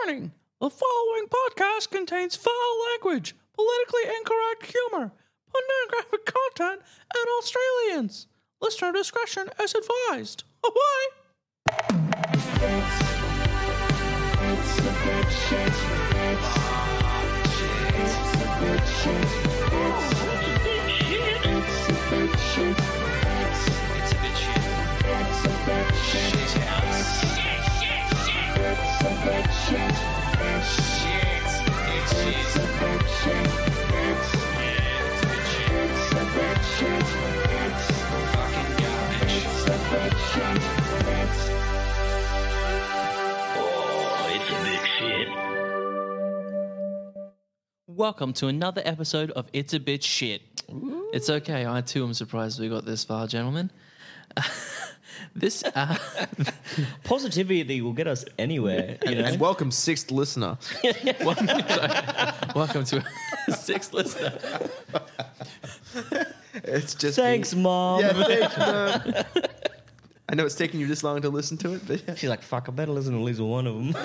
Warning! The following podcast contains foul language, politically incorrect humor, pornographic content, and Australians. Listener discretion is advised. Bye-bye! Welcome to another episode of It's a Bit Shit. Ooh. It's okay. I too am surprised we got this far, gentlemen. Positivity will get us anywhere, you know. And welcome, sixth listener. Welcome to sixth listener. It's just thanks, Mom. Yeah, thanks, Mom. I know it's taking you this long to listen to it, but yeah. She's like, "Fuck, I better listen to at least one of them."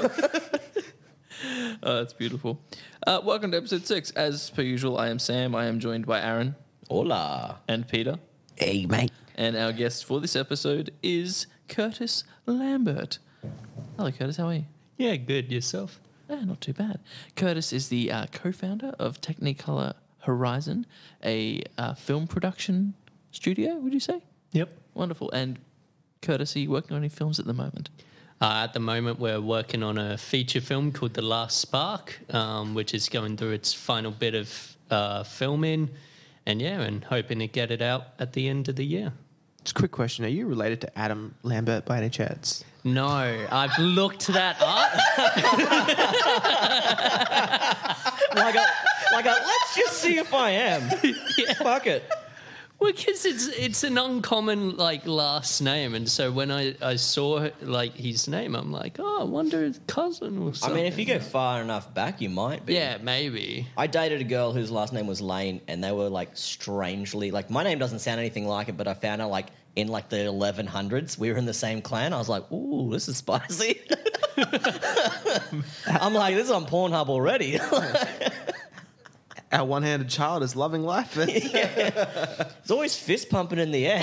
Oh, that's beautiful. Welcome to episode 6. As per usual, I am Sam. I am joined by Aaron. Hola. And Peter. Hey, mate. And our guest for this episode is Curtis Lambert. Hello, Curtis. How are you? Yeah, good. Yourself? Not too bad. Curtis is the co-founder of Technicolour Horizon, a film production studio, would you say? Yep. Wonderful. And Curtis, are you working on any films at the moment? At the moment, we're working on a feature film called The Last Spark, which is going through its final bit of filming, and hoping to get it out at the end of the year. Just a quick question. Are you related to Adam Lambert by any chance? No, I've looked that up. Let's just see if I am. Yeah. Fuck it. Well, because it's an uncommon last name, and so when I saw his name, I'm like, oh, I wonder his cousin or something. I mean, if you go far enough back, you might be. Yeah, maybe. I dated a girl whose last name was Lane, and they were strangely my name doesn't sound anything like it, but I found her in the 1100s. We were in the same clan. I was like, ooh, this is spicy. I'm like, this is on Pornhub already. Our one-handed child is loving life. Yeah. It's always fist pumping in the air.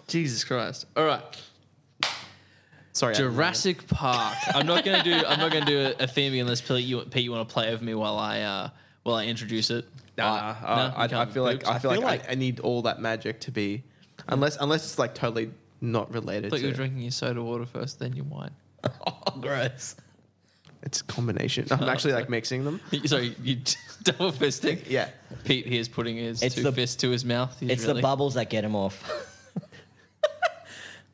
Jesus Christ! All right. Sorry, Jurassic Park. I'm not gonna do a theme unless Pete, you want to play over me while I introduce it. I feel like I need all that magic to be, unless it's totally not related. I thought you were drinking your soda water first, then your wine. Oh, gross. It's a combination. I'm actually mixing them. Sorry, you double fisting? Yeah. Pete here is putting his fists to his mouth. It's the bubbles that get him off.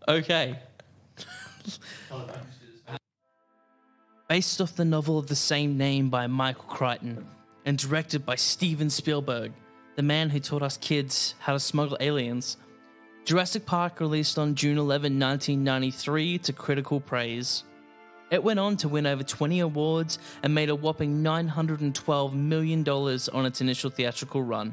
Okay. Based off the novel of the same name by Michael Crichton and directed by Steven Spielberg, the man who taught us kids how to smuggle aliens, Jurassic Park released on June 11, 1993 to critical praise. It went on to win over 20 awards and made a whopping $912 million on its initial theatrical run.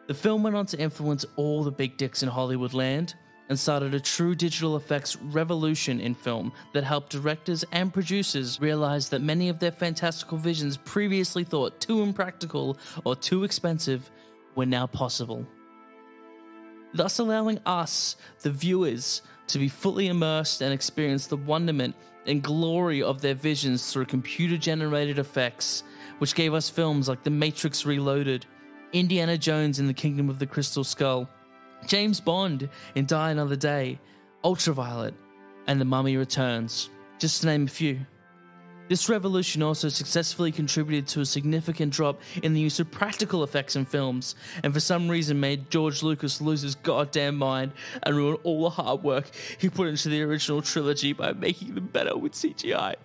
The film went on to influence all the big dicks in Hollywood land and started a true digital effects revolution in film that helped directors and producers realize that many of their fantastical visions previously thought too impractical or too expensive were now possible, thus allowing us, the viewers, to be fully immersed and experience the wonderment and glory of their visions through computer-generated effects, which gave us films like The Matrix Reloaded, Indiana Jones in the Kingdom of the Crystal Skull, James Bond in Die Another Day, Ultraviolet, and The Mummy Returns, just to name a few. This revolution also successfully contributed to a significant drop in the use of practical effects in films, and for some reason made George Lucas lose his goddamn mind and ruin all the hard work he put into the original trilogy by making them better with CGI.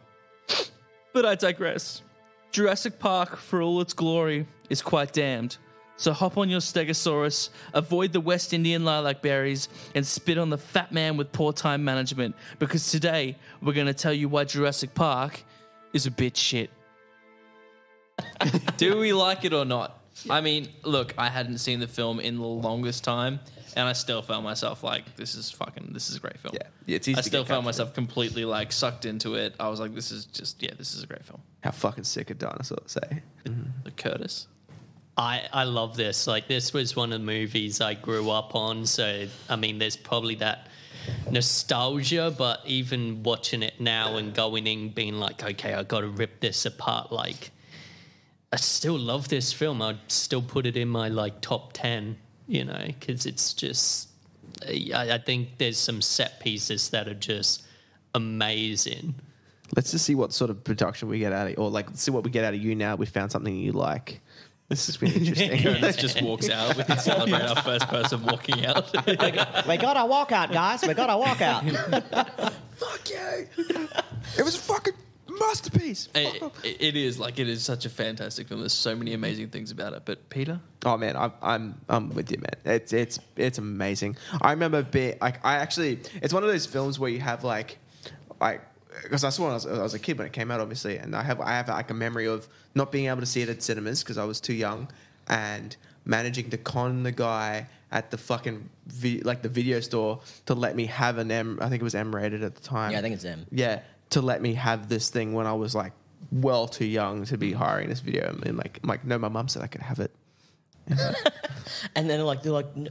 But I digress. Jurassic Park, for all its glory, is quite damned. So hop on your Stegosaurus, avoid the West Indian lilac berries, and spit on the fat man with poor time management, because today we're going to tell you why Jurassic Park is a bit shit. Do we like it or not? I mean, look, I hadn't seen the film in the longest time, and I still found myself like, this is a great film. Yeah, it's easy. I still found myself completely like sucked into it. I was like, this is a great film. How fucking sick are dinosaurs, eh? The Curtis. I love this. Like, this was one of the movies I grew up on. So, I mean, there's probably that nostalgia, but even watching it now and going in being like, okay, I got to rip this apart. Like, I still love this film. I'd still put it in my like top 10, you know, because it's just, I think there's some set pieces that are just amazing. Let's just see what sort of production we get out of, or like see what we get out of you now. We found something you like. This has been interesting. Curtis just walks out. We can celebrate our first person walking out. We got our walkout, guys. We got our walkout. Fuck you! It was a fucking masterpiece. It is such a fantastic film. There's so many amazing things about it. But Peter, oh man, I'm with you, man. It's amazing. I remember it's one of those films where you have like because I saw it when I was a kid when it came out, obviously, and I have like a memory of not being able to see it at cinemas because I was too young, and managing to con the guy at the fucking the video store to let me have an M. I think it was M rated at the time. Yeah, I think it's M. Yeah, to let me have this thing when I was like well too young to be hiring this video, and like no, my mum said I could have it. And then they're like,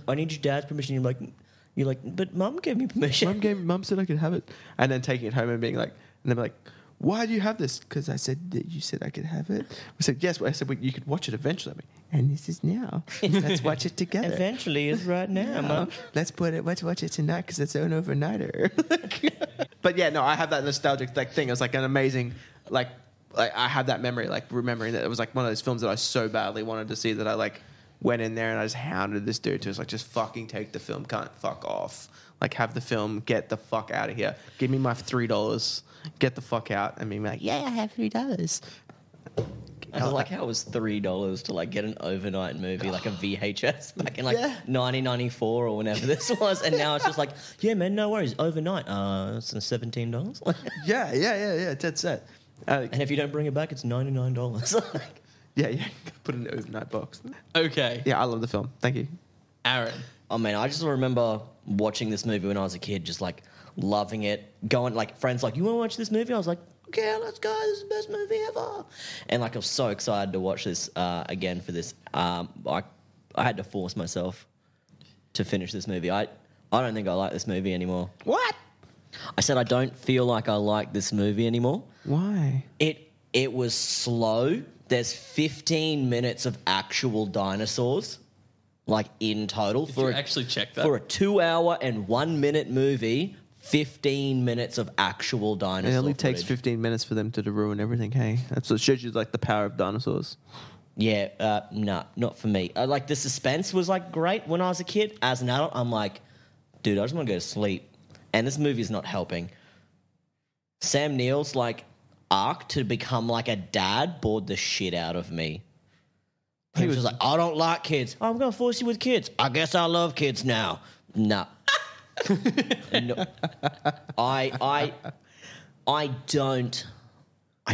I need your dad's permission. You're like, but Mum gave me permission. Mum said I could have it, and then taking it home and being like, and they're like, why do you have this? Because I said that you said I could have it. I said yes. I said you could watch it eventually. And this is now. Let's watch it together. Eventually is right now, Mum. Let's watch it tonight because it's an overnighter. But yeah, no, I have that nostalgic thing. It was like an amazing like I have that memory, like remembering that it was like one of those films that I so badly wanted to see that I like went in there and I just hounded this dude to just fucking take the film, can't fuck off. Like, have the film, get the fuck out of here. Give me my $3, get the fuck out. And be like, yeah, I have $3. I like how it was $3 to like get an overnight movie, like a VHS back in like 1994 or whenever this was, and now it's just like, yeah, man, no worries, overnight. It's $17. yeah, dead set. And if you don't bring it back, it's $99. Yeah, put it in an overnight box. Okay. Yeah, I love the film. Thank you. Aaron. Oh, man, I just remember watching this movie when I was a kid, just, like, loving it. Going, like, friends like, you want to watch this movie? I was like, okay, let's go. This is the best movie ever. And, like, I was so excited to watch this again for this. I had to force myself to finish this movie. I don't think I like this movie anymore. What? I said I don't feel like I like this movie anymore. Why? It was slow. There's 15 minutes of actual dinosaurs, like in total. Did you actually check that? For a 2-hour and 1 minute movie, 15 minutes of actual dinosaurs. It only takes 15 minutes for them to ruin everything, hey? That's what shows you, like, the power of dinosaurs. Yeah, no, not for me. Like, the suspense was, like, great when I was a kid. As an adult, I'm like, dude, I just want to go to sleep. And this movie's not helping. Sam Neill's, like, arc to become like a dad bored the shit out of me. He was just like, I don't like kids. I'm going to force you with kids. I guess I love kids now. No. No. I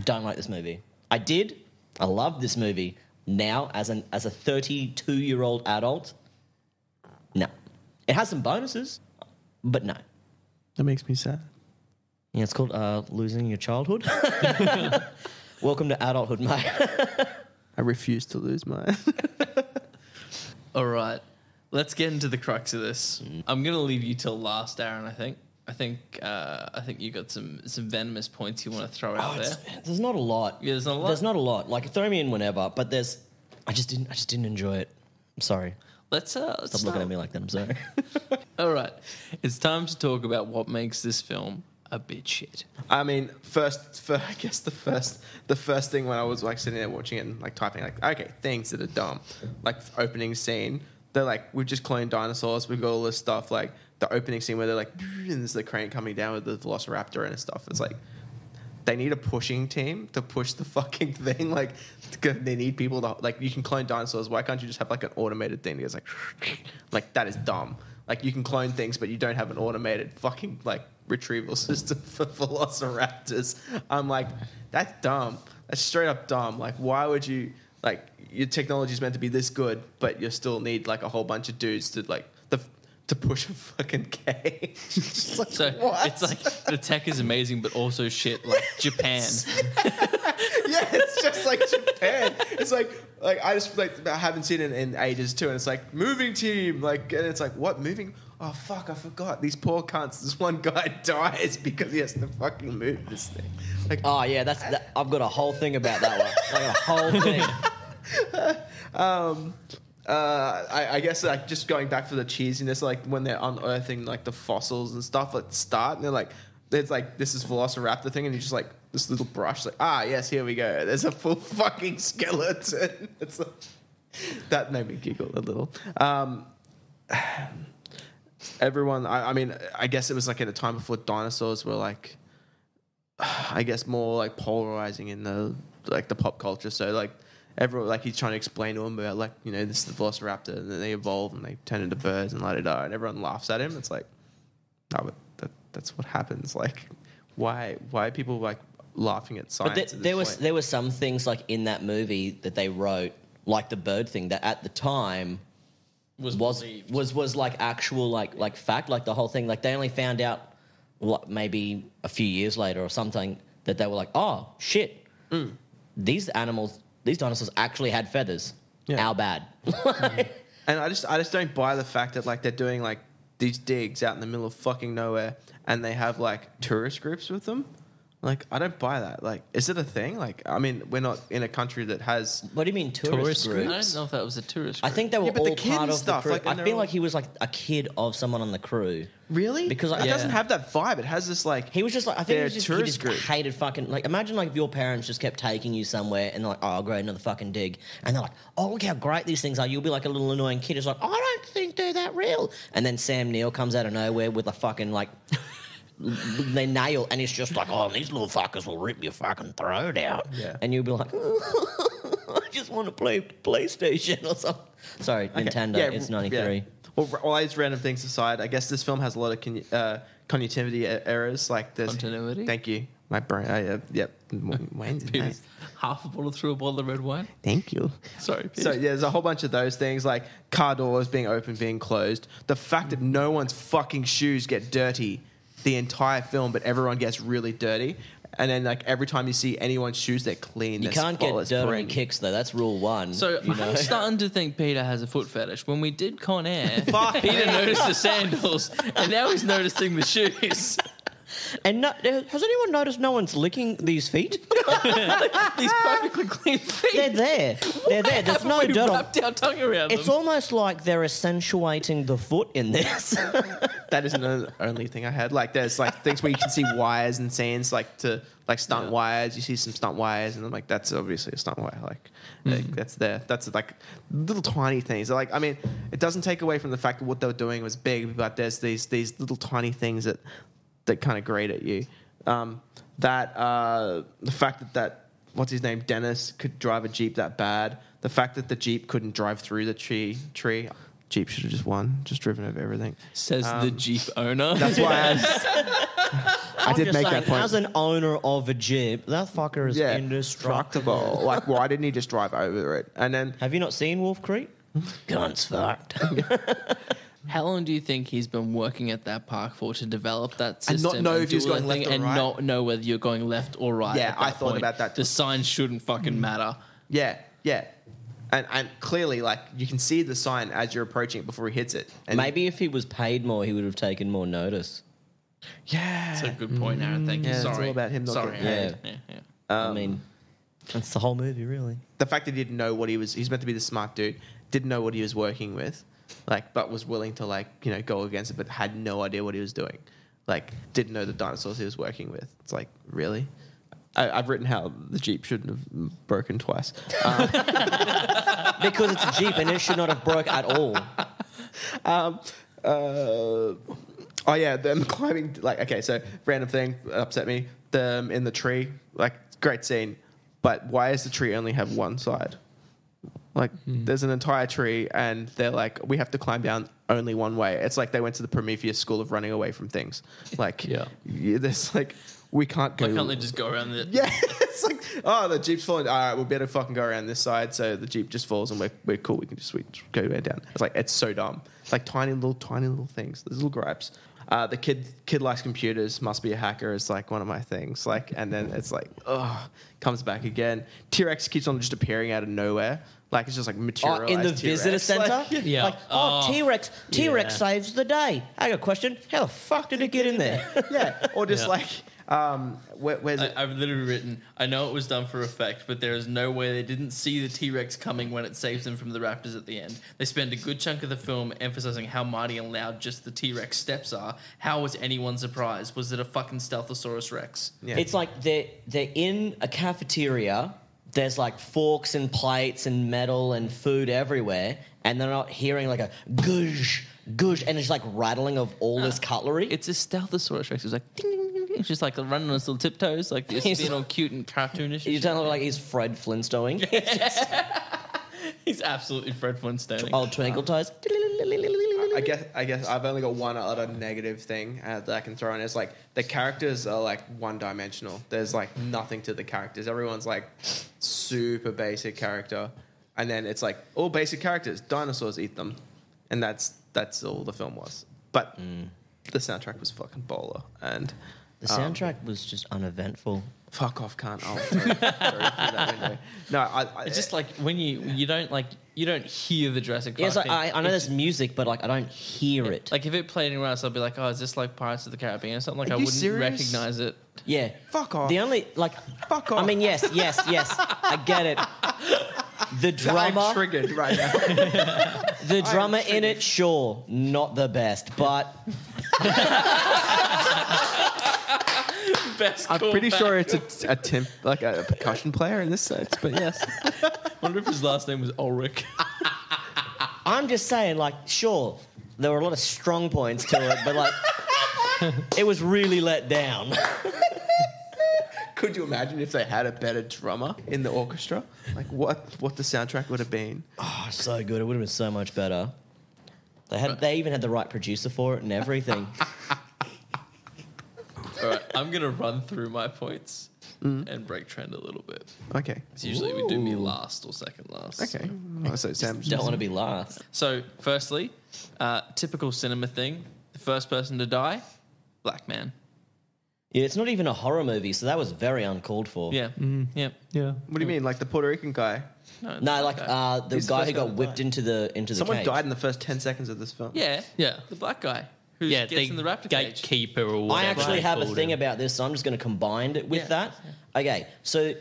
don't like this movie. I did. I love this movie. Now, as a 32-year-old adult, no. It has some bonuses, but no. That makes me sad. Yeah, it's called losing your childhood. Welcome to adulthood, mate. I refuse to lose mine. All right. Let's get into the crux of this. I'm going to leave you till last, Aaron, I think. I think you got some venomous points you want to throw out there. There's not a lot. Yeah, there's not a lot. There's not a lot. Like, throw me in whenever, but I just didn't enjoy it. I'm sorry. Let's stop looking at me like that. I'm sorry. All right. It's time to talk about what makes this film a bit shit. I mean, I guess the first thing when I was like sitting there watching it and like typing like, okay, things that are dumb, like opening scene, they're like, we've just cloned dinosaurs, we've got all this stuff, like the opening scene where they're like, and there's the crane coming down with the velociraptor and stuff. It's like, they need a pushing team to push the fucking thing. Like, they need people to, like, you can clone dinosaurs. Why can't you just have like an automated thing that goes like that is dumb. Like, you can clone things, but you don't have an automated fucking, like, retrieval system for velociraptors. I'm like, that's dumb. That's straight up dumb. Like, why would you, like, your technology is meant to be this good, but you still need like a whole bunch of dudes to like to push a fucking cage. It's like, So what? it's like the tech is amazing, but also shit like Japan. Yeah, it's just like Japan. It's like I just like I haven't seen it in ages too, and it's like moving team, like, and it's like what moving? Oh fuck, I forgot. These poor cunts. This one guy dies because he has to fucking move this thing. Like, Oh yeah, I've got a whole thing about that one. I got a whole thing. I guess like just going back for the cheesiness, like when they're unearthing like the fossils and stuff at the start, and they're like, it's like this is Velociraptor thing, and you just like this little brush, like yes, here we go. There's a full fucking skeleton. It's like, that made me giggle a little. Everyone, I mean, I guess it was like at a time before dinosaurs were like, I guess more like polarizing in the pop culture. So like everyone, like he's trying to explain to them about like, you know, this is the Velociraptor, and then they evolve and they turn into birds and la-da-da, and everyone laughs at him. It's like, no, but that's what happens. Like, why are people like laughing at science? But there were some things like in that movie that they wrote, like the bird thing, that at the time was like actual like fact, like the whole thing. Like they only found out maybe a few years later or something that they were like, oh shit, these dinosaurs actually had feathers. Yeah. How bad? And I just don't buy the fact that like they're doing like these digs out in the middle of fucking nowhere, and they have like tourist groups with them. Like, I don't buy that. Like, is it a thing? Like, I mean, we're not in a country that has. What do you mean tourist I groups? don't know if that was a tourist group. I think they were Yeah, but the all kid part and of stuff, the crew. like, and I they're feel all- like he was like a kid of someone on the crew. Really? Because it doesn't have that vibe. It has this like. He was just like, I think they're he a tourist just group. hated fucking, like, imagine like if your parents just kept taking you somewhere and they're like, oh, great, another fucking dig. And they're like, oh, look how great these things are. You'll be like a little annoying kid who's like, I don't think they're that real. And then Sam Neill comes out of nowhere with a fucking like, they nail, and it's just like, oh, these little fuckers will rip your fucking throat out. Yeah. And you'll be like, I just want to play PlayStation or something. Sorry, Nintendo, Yeah, it's 93. yeah. Well, all these random things aside, I guess this film has a lot of continuity errors. Like there's Continuity? Thank you, my brain. Yep, Wayne's Peter, nice. half a bottle through a bottle of red wine. Thank you. Sorry, Peter. So yeah, there's a whole bunch of those things like car doors being open, being closed. The fact that no one's fucking shoes get dirty the entire film, but everyone gets really dirty. And then like every time you see anyone's shoes, they're clean. You they're can't get spotless, dirt on preen. kicks, though. That's rule one. So you know? I'm starting to think Peter has a foot fetish. When we did Con Air, Fuck Peter me. noticed the sandals, and now he's noticing the shoes. And has anyone noticed no one's licking these feet? These perfectly clean feet. They're there. They're there. There's no We dirt on. wrapped our tongue around It's them. almost like they're accentuating the foot in this. That isn't the only thing I had. Like there's like things where you can see wires and scenes like to like stunt wires. You see some stunt wires, and I'm like, that's obviously a stunt wire. Like that's there. That's like little tiny things. Like I mean, it doesn't take away from the fact that what they were doing was big, but there's these little tiny things that kind of grate at you. The fact that what's his name, Dennis, could drive a Jeep that bad. The fact that the Jeep couldn't drive through the tree. Jeep should have just won, just driven over everything. Says the Jeep owner. That's why I did just make saying, that point. As an owner of a Jeep, that fucker is indestructible. Like, why didn't he just drive over it? And then Have you not seen Wolf Creek? Gun's fucked. How long do you think he's been working at that park for to develop that And system? not know if he was do all going that left thing or and right? not know whether you're going left or right? Yeah, at I that thought point? about that The too. signs shouldn't fucking matter. yeah. And clearly, like, you can see the sign as you're approaching it before he hits it. And Maybe if he was paid more, he would have taken more notice. yeah. That's a good point, Aaron. Thank you. Yeah, it's Sorry. all about him not Sorry, getting Aaron. paid. Yeah. I mean, that's the whole movie, really. The fact that he didn't know what he's meant to be the smart dude, didn't know what he was working with, like, but was willing to, like, you know, go against it, but had no idea what he was doing. Like, didn't know the dinosaurs he was working with. It's like, really? I've written how the Jeep shouldn't have broken twice. Because it's a Jeep and it should not have broke at all. Oh yeah, them climbing. Like, okay, so random thing upset me. Them in the tree, like, great scene, but why does the tree only have one side? Like, there's an entire tree, and they're like, we have to climb down only one way. It's like they went to the Prometheus school of running away from things. Like, there's like, we can't go. Why can't they just go around the... Yeah, it's like, oh, the Jeep's falling. All right, we better fucking go around this side. So the Jeep just falls, and we're cool. We can just go back down. It's like, it's so dumb. It's like tiny little things. There's little gripes. The kid likes computers, must be a hacker is like one of my things. Like, and then it's like, comes back again. T-Rex keeps on just appearing out of nowhere. Like, it's just like materialized in the T-Rex. visitor center? Like, Yeah. Like, T-Rex saves the day. I got a question. How the fuck did it get in there? yeah. Or just like, where's it? I've literally written, I know it was done for effect, but there is no way they didn't see the T-Rex coming when it saves them from the raptors at the end. They spend a good chunk of the film emphasizing how mighty and loud just the T-Rex steps are. How was anyone surprised? Was it a fucking Stealthosaurus Rex? Yeah. It's like they're in a cafeteria. There's like forks and plates and metal and food everywhere, and they're not hearing like a goosh, and it's like rattling of all this cutlery. It's a Stealthosaurus Rex. It's like, ding, ding, ding, ding. It's just like running on his little tiptoes, like it's He's being all cute and cartoonish. You don't look like he's Fred Flintstoning. He's absolutely Fred Flintstone. Old twinkle toes. I guess I've only got one other negative thing that I can throw in. It's like the characters are like one-dimensional. There's like nothing to the characters. Everyone's like super basic character, and then it's like all basic characters. Dinosaurs eat them, and that's all the film was. But the soundtrack was fucking bowler, and The soundtrack was just uneventful. fuck off, cunt. I'll throw it through that window. No, It's just like when you don't hear the Jurassic Park. Yeah, it's like, thing. I know there's music, but like I don't hear it. Like if it played anywhere else, I'd be like, oh, is this like Pirates of the Caribbean or something? Like Are I you wouldn't serious? recognize it. Yeah. Fuck off. The only like Fuck off. I mean, yes. I get it. The I'm drummer, triggered right now. the drummer in it, sure, not the best, but Best I'm pretty callback. sure it's a percussion player in this sense, but yes. Wonder if his last name was Ulrich. I'm just saying, like, sure, there were a lot of strong points to it, but like, it was really let down. Could you imagine if they had a better drummer in the orchestra? Like what the soundtrack would have been? Oh, so good! It would have been so much better. They even had the right producer for it and everything. All right, I'm gonna run through my points and break trend a little bit. Okay. 'Cause usually we do me last or second last. Okay. Oh, so Sam Don't want to be last. So, firstly, typical cinema thing: the first person to die, black man. Yeah, it's not even a horror movie, so that was very uncalled for. Yeah, yeah. What do you mean? Like the Puerto Rican guy? No, like the He's the guy first who got one to whipped die. into the Someone cage. died in the first 10 seconds of this film. Yeah, Yeah. the black guy who Yeah, gets in the raptor cage. gatekeeper or whatever. I actually they have a called thing him. about this, so I'm just going to combine it with Yeah. that. Okay, so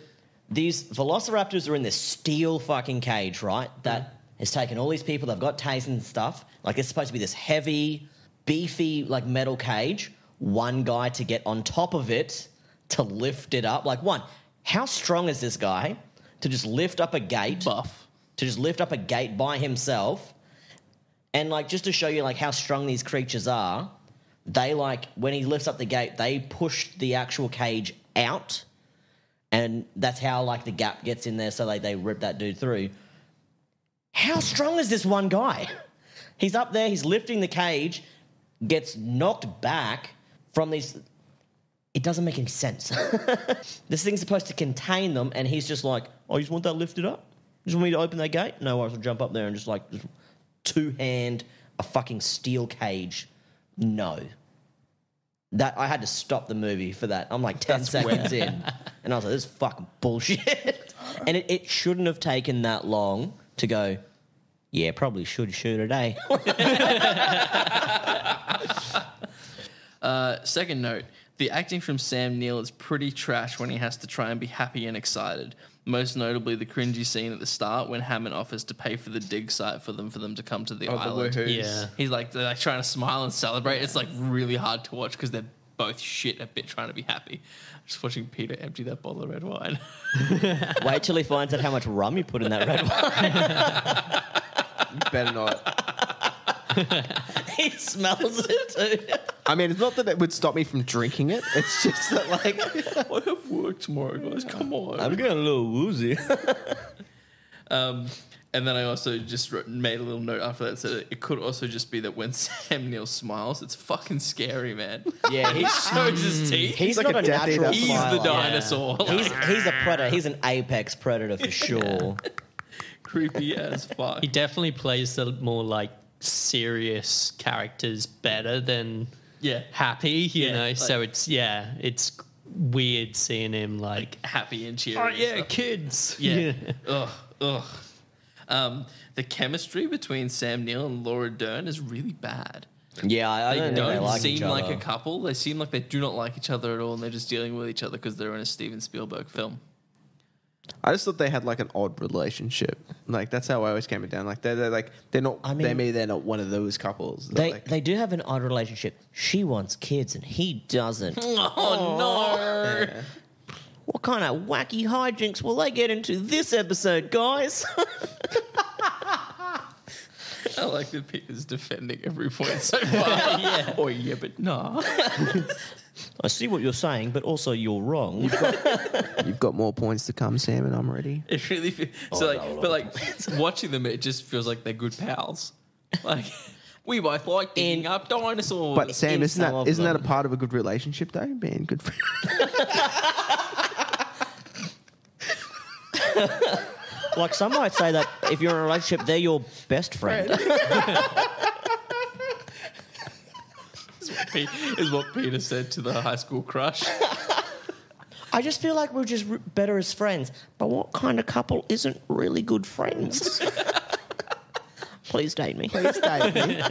these velociraptors are in this steel fucking cage, right? That has taken all these people, they've got tasers and stuff. Like, it's supposed to be this heavy, beefy, like, metal cage. One guy to get on top of it to lift it up. Like, how strong is this guy to just lift up a gate? Buff. To just lift up a gate by himself. And, like, just to show you, like, how strong these creatures are, they, like, when he lifts up the gate, they push the actual cage out. And that's how, like, the gap gets in there, so they rip that dude through. How strong is this one guy? He's up there, he's lifting the cage, gets knocked back from these... It doesn't make any sense. This thing's supposed to contain them, and he's just like, oh, you just want that lifted up? You just want me to open that gate? No worries, I'll jump up there and just two-hand a fucking steel cage. No. That I had to stop the movie for that. I'm like 10 seconds in, and I was like, this is fucking bullshit. And it shouldn't have taken that long to go, yeah, probably should shoot it, eh? Second note, the acting from Sam Neill is pretty trash when he has to try and be happy and excited. Most notably, the cringy scene at the start when Hammond offers to pay for the dig site for them to come to the island. Yeah. He's like, they're like trying to smile and celebrate. It's like really hard to watch because they're both shit a bit trying to be happy. Just watching Peter empty that bottle of red wine. Wait till he finds out how much rum you put in that red wine. You better not. He smells it too. I mean, it's not that it would stop me from drinking it. It's just that, like... I have work tomorrow, guys. Come on. I'm getting a little woozy. And then I also just made a little note after that, said it could also just be that when Sam Neill smiles, it's fucking scary, man. Yeah, He shows his teeth. He's like not a a Death natural Eater. He's smiler. the dinosaur. He's a predator. He's an apex predator for sure. Creepy as fuck. He definitely plays the more like serious characters better than happy, you know. like- So it's weird seeing him like Happy and cheery. oh and yeah, stuff. kids. Yeah. Ugh. The chemistry between Sam Neill and Laura Dern is really bad. Yeah, I They don't think don't they like seem each like other. a couple. They seem like they do not like each other at all, and they're just dealing with each other because they're in a Steven Spielberg film. I just thought they had like an odd relationship. Like that's how I always came it down. Like they're not. I mean- they're not one of those couples. They're They like, they do have an odd relationship. She wants kids and he doesn't. Oh no! yeah. What kind of wacky hijinks will they get into this episode, guys? I like that Peter's defending every point so far. Yeah. Oh yeah, but no. I see what you're saying, but also you're wrong. You've got more points to come, Sam, and I'm ready. It really watching them, it just feels like they're good pals. Like we both like digging up dinosaurs. But Sam, in isn't some of that a them. part of a good relationship though? Being good friends. Like some might say that if you're in a relationship, they're your best friend. is what Peter said to the high school crush. I just feel like we're just better as friends. But what kind of couple isn't really good friends? Please date me. Please date me.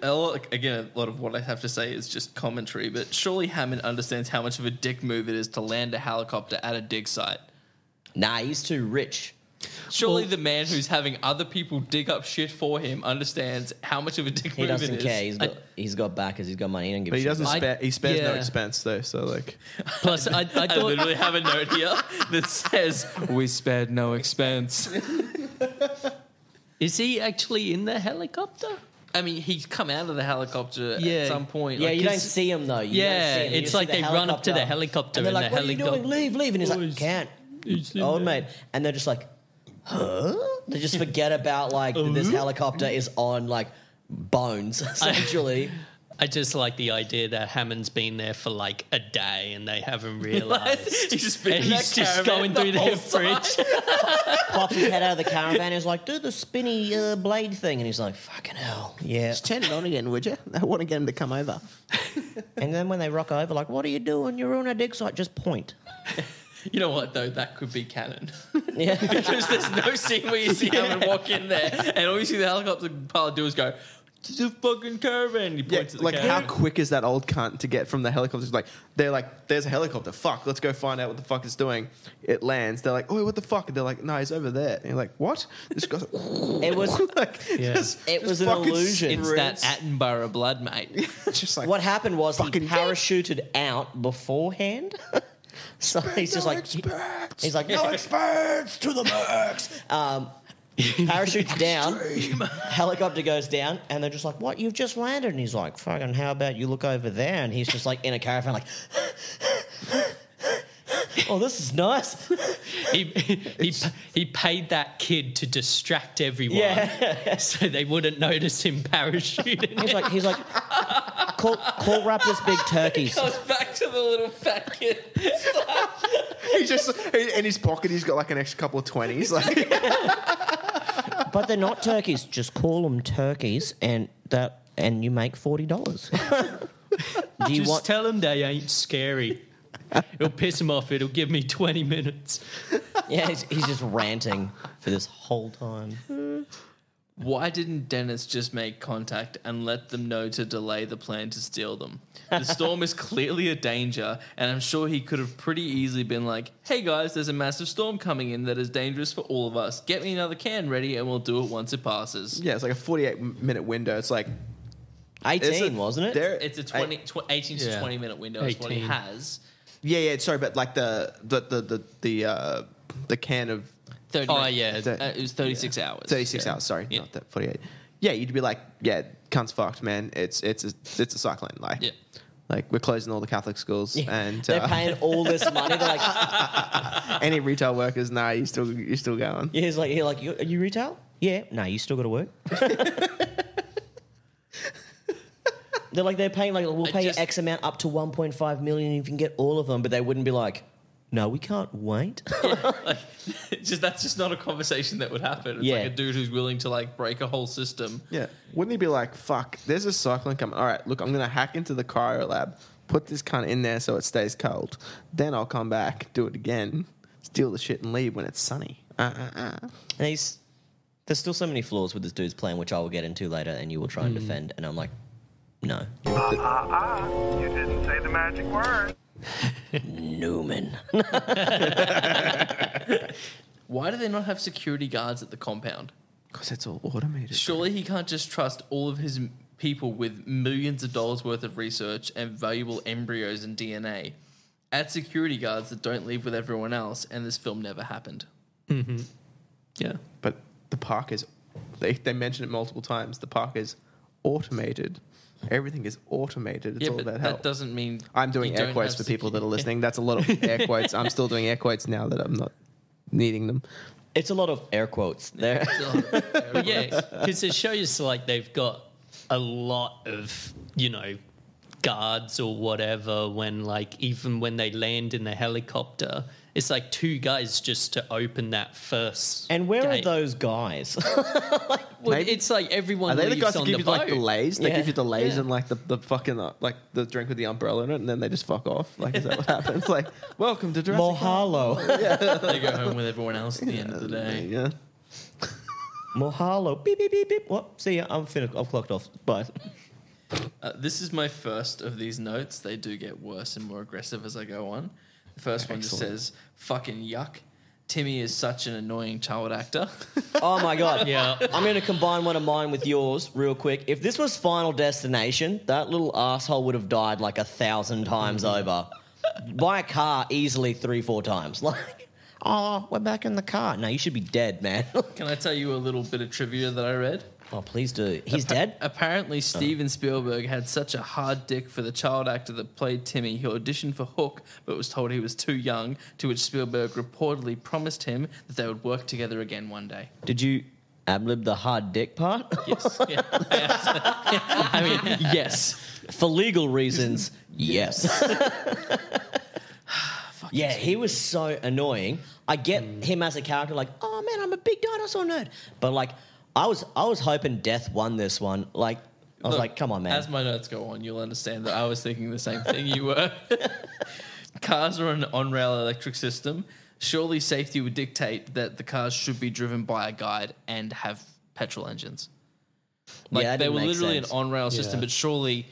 A lot of what I have to say is just commentary, but surely Hammond understands how much of a dick move it is to land a helicopter at a dig site. Nah, he's too rich. Surely the man who's having other people dig up shit for him understands how much of a dick He move it doesn't is. care. He's got backers. He's got money. He doesn't give But a he shit. doesn't spare. He spares no yeah. expense though. So like, Plus, I I thought literally have a note here that says, "We spared no expense." is he actually in the helicopter? I mean, he's come out of the helicopter Yeah. at some point. Yeah, like, you don't 'cause- see him though. You Yeah, don't see him. You it's just like see the they run up to the helicopter and they're and like, the "What are you doing? helicopter- Leave!" And he's Oh, like, he's- "Can't." he's in Old there. mate, and they're just like, "Huh?" They just forget about like this helicopter is on like bones essentially. I just like the idea that Hammond's been there for like a day and they haven't realised. He's just been and in that he's just caravan going the through their whole fridge. Pops his head out of the caravan. He's like, "Do the spinny blade thing," and he's like, "Fucking hell, yeah." just turn it on again, would you? I want to get him to come over. And then when they rock over, like, "What are you doing? You're on a dig site. Just point." You know what, though? That could be canon. Yeah. Because there's no scene where you see Hammond walk in there and all you see the helicopter pilot do is go, "To the fucking caravan." He Yeah, points at the like how caravan. quick is that old cunt to get from the helicopter? Like they're like, "There's a helicopter. Fuck, let's go find out what the fuck it's doing." It lands. They're like, "Oh, what the fuck?" And they're like, "No, he's over there." And you're like, "What?" This guy's It was like, It was an fucking illusion. It's that sprints. Attenborough blood, mate. just like What happened was he Fucking parachuted out beforehand. So he's just like he's like, "No experts to the max." Parachutes down, helicopter goes down, and they're just like, "What? You've just landed?" And he's like, "Fucking, how about you look over there?" And he's just like in a caravan, like, "Oh, this is nice." He paid that kid to distract everyone, Yeah. so they wouldn't notice him parachuting. He's like, call Raptors big turkeys. Goes back to the little fat kid. He's just in his pocket. He's got like an extra couple of 20s. Like, But they're not turkeys. Just call them turkeys, and you make $40. Do you Just want? tell him they ain't scary. It'll piss him off. It'll give me 20 minutes. Yeah, he's just ranting for this whole time. Why didn't Dennis just make contact and let them know to delay the plan to steal them? The storm is clearly a danger, and I'm sure he could have pretty easily been like, "Hey guys, there's a massive storm coming in that is dangerous for all of us. Get me another can ready and we'll do it once it passes." yeah, it's like a 48-minute window. It's like 18, wasn't it? There, It's a 18 to Yeah. 20 minute window is what he 18. has. yeah. Sorry, but like the can of 30 Oh, minutes. yeah. It was 36 hours. 36 hours. Sorry, Yeah. not that 48. Yeah, you'd be like, "Yeah, cunt's fucked, man. It's a cyclone." Like, Yeah. Like, we're closing all the Catholic schools, and They're paying all this money. They're like, any retail workers, nah, you're still going. yeah, he's like, are you retail? Yeah, no, you still got to work. They're paying like, we'll pay you X amount up to 1.5 million if you can get all of them, but they wouldn't be like, no, we can't wait. That's just not a conversation that would happen. It's like a dude who's willing to like break a whole system. Yeah. Wouldn't he be like, fuck, there's a cyclone coming. All right, look, I'm going to hack into the cryo lab, put this cunt in there so it stays cold. Then I'll come back, do it again, steal the shit and leave when it's sunny. And there's still so many flaws with this dude's plan, which I will get into later, and you will try and defend. And I'm like, no. You didn't say the magic word. Newman. Why do they not have security guards at the compound? Because it's all automated. Surely he can't just trust all of his people with millions of dollars worth of research and valuable embryos and DNA. Add security guards that don't leave with everyone else, and this film never happened. Mm-hmm. Yeah. But the park is, they mention it multiple times, the park is automated. Everything is automated. It's all about help. That doesn't mean... I'm doing air quotes for people that are listening. That's a lot of air quotes. I'm still doing air quotes now that I'm not needing them. It's a lot of air quotes there. But yeah, because it shows like they've got a lot of, guards or whatever when like even when they land in the helicopter, it's like two guys just to open that first. And where gate. are those guys? It's like everyone Are they the leaves guys that on give the you boat. like the lays? They Yeah. give you the lays Yeah. and like the fucking like the drink with the umbrella in it, and then they just fuck off. Like, is that what happens? Like, welcome to Jurassic Park. Mahalo. They go home with everyone else at the end of the day. Yeah. Mahalo. Beep, beep, beep, beep. What? See ya. I'm finished. I've clocked off. Bye. This is my first of these notes. They do get worse and more aggressive as I go on. The first one just Excellent. says, fucking yuck. Timmy is such an annoying child actor. Oh my god. Yeah. I'm going to combine one of mine with yours real quick. If this was Final Destination, that little asshole would have died like 1,000 times over. By a car easily 3-4 times. Like, oh, we're back in the car. No, you should be dead, man. Can I tell you a little bit of trivia that I read? Oh, please do. He's dead? Apparently, Steven Spielberg had such a hard dick for the child actor that played Timmy. He auditioned for Hook, but was told he was too young, to which Spielberg reportedly promised him that they would work together again one day. Did you ad-lib the hard dick part? Yes. Yeah. I mean, yes. For legal reasons, yes. Yeah, he was so annoying. I get him as a character, like, oh man, I'm a big dinosaur nerd. But like, I was hoping Death won this one. Like, I was Look, like, come on, man. As my notes go on, you'll understand that I was thinking the same thing you were. Cars are an on-rail electric system. Surely safety would dictate that the cars should be driven by a guide and have petrol engines. Like, Yeah, that they didn't were make literally sense. an on-rail system, Yeah. but surely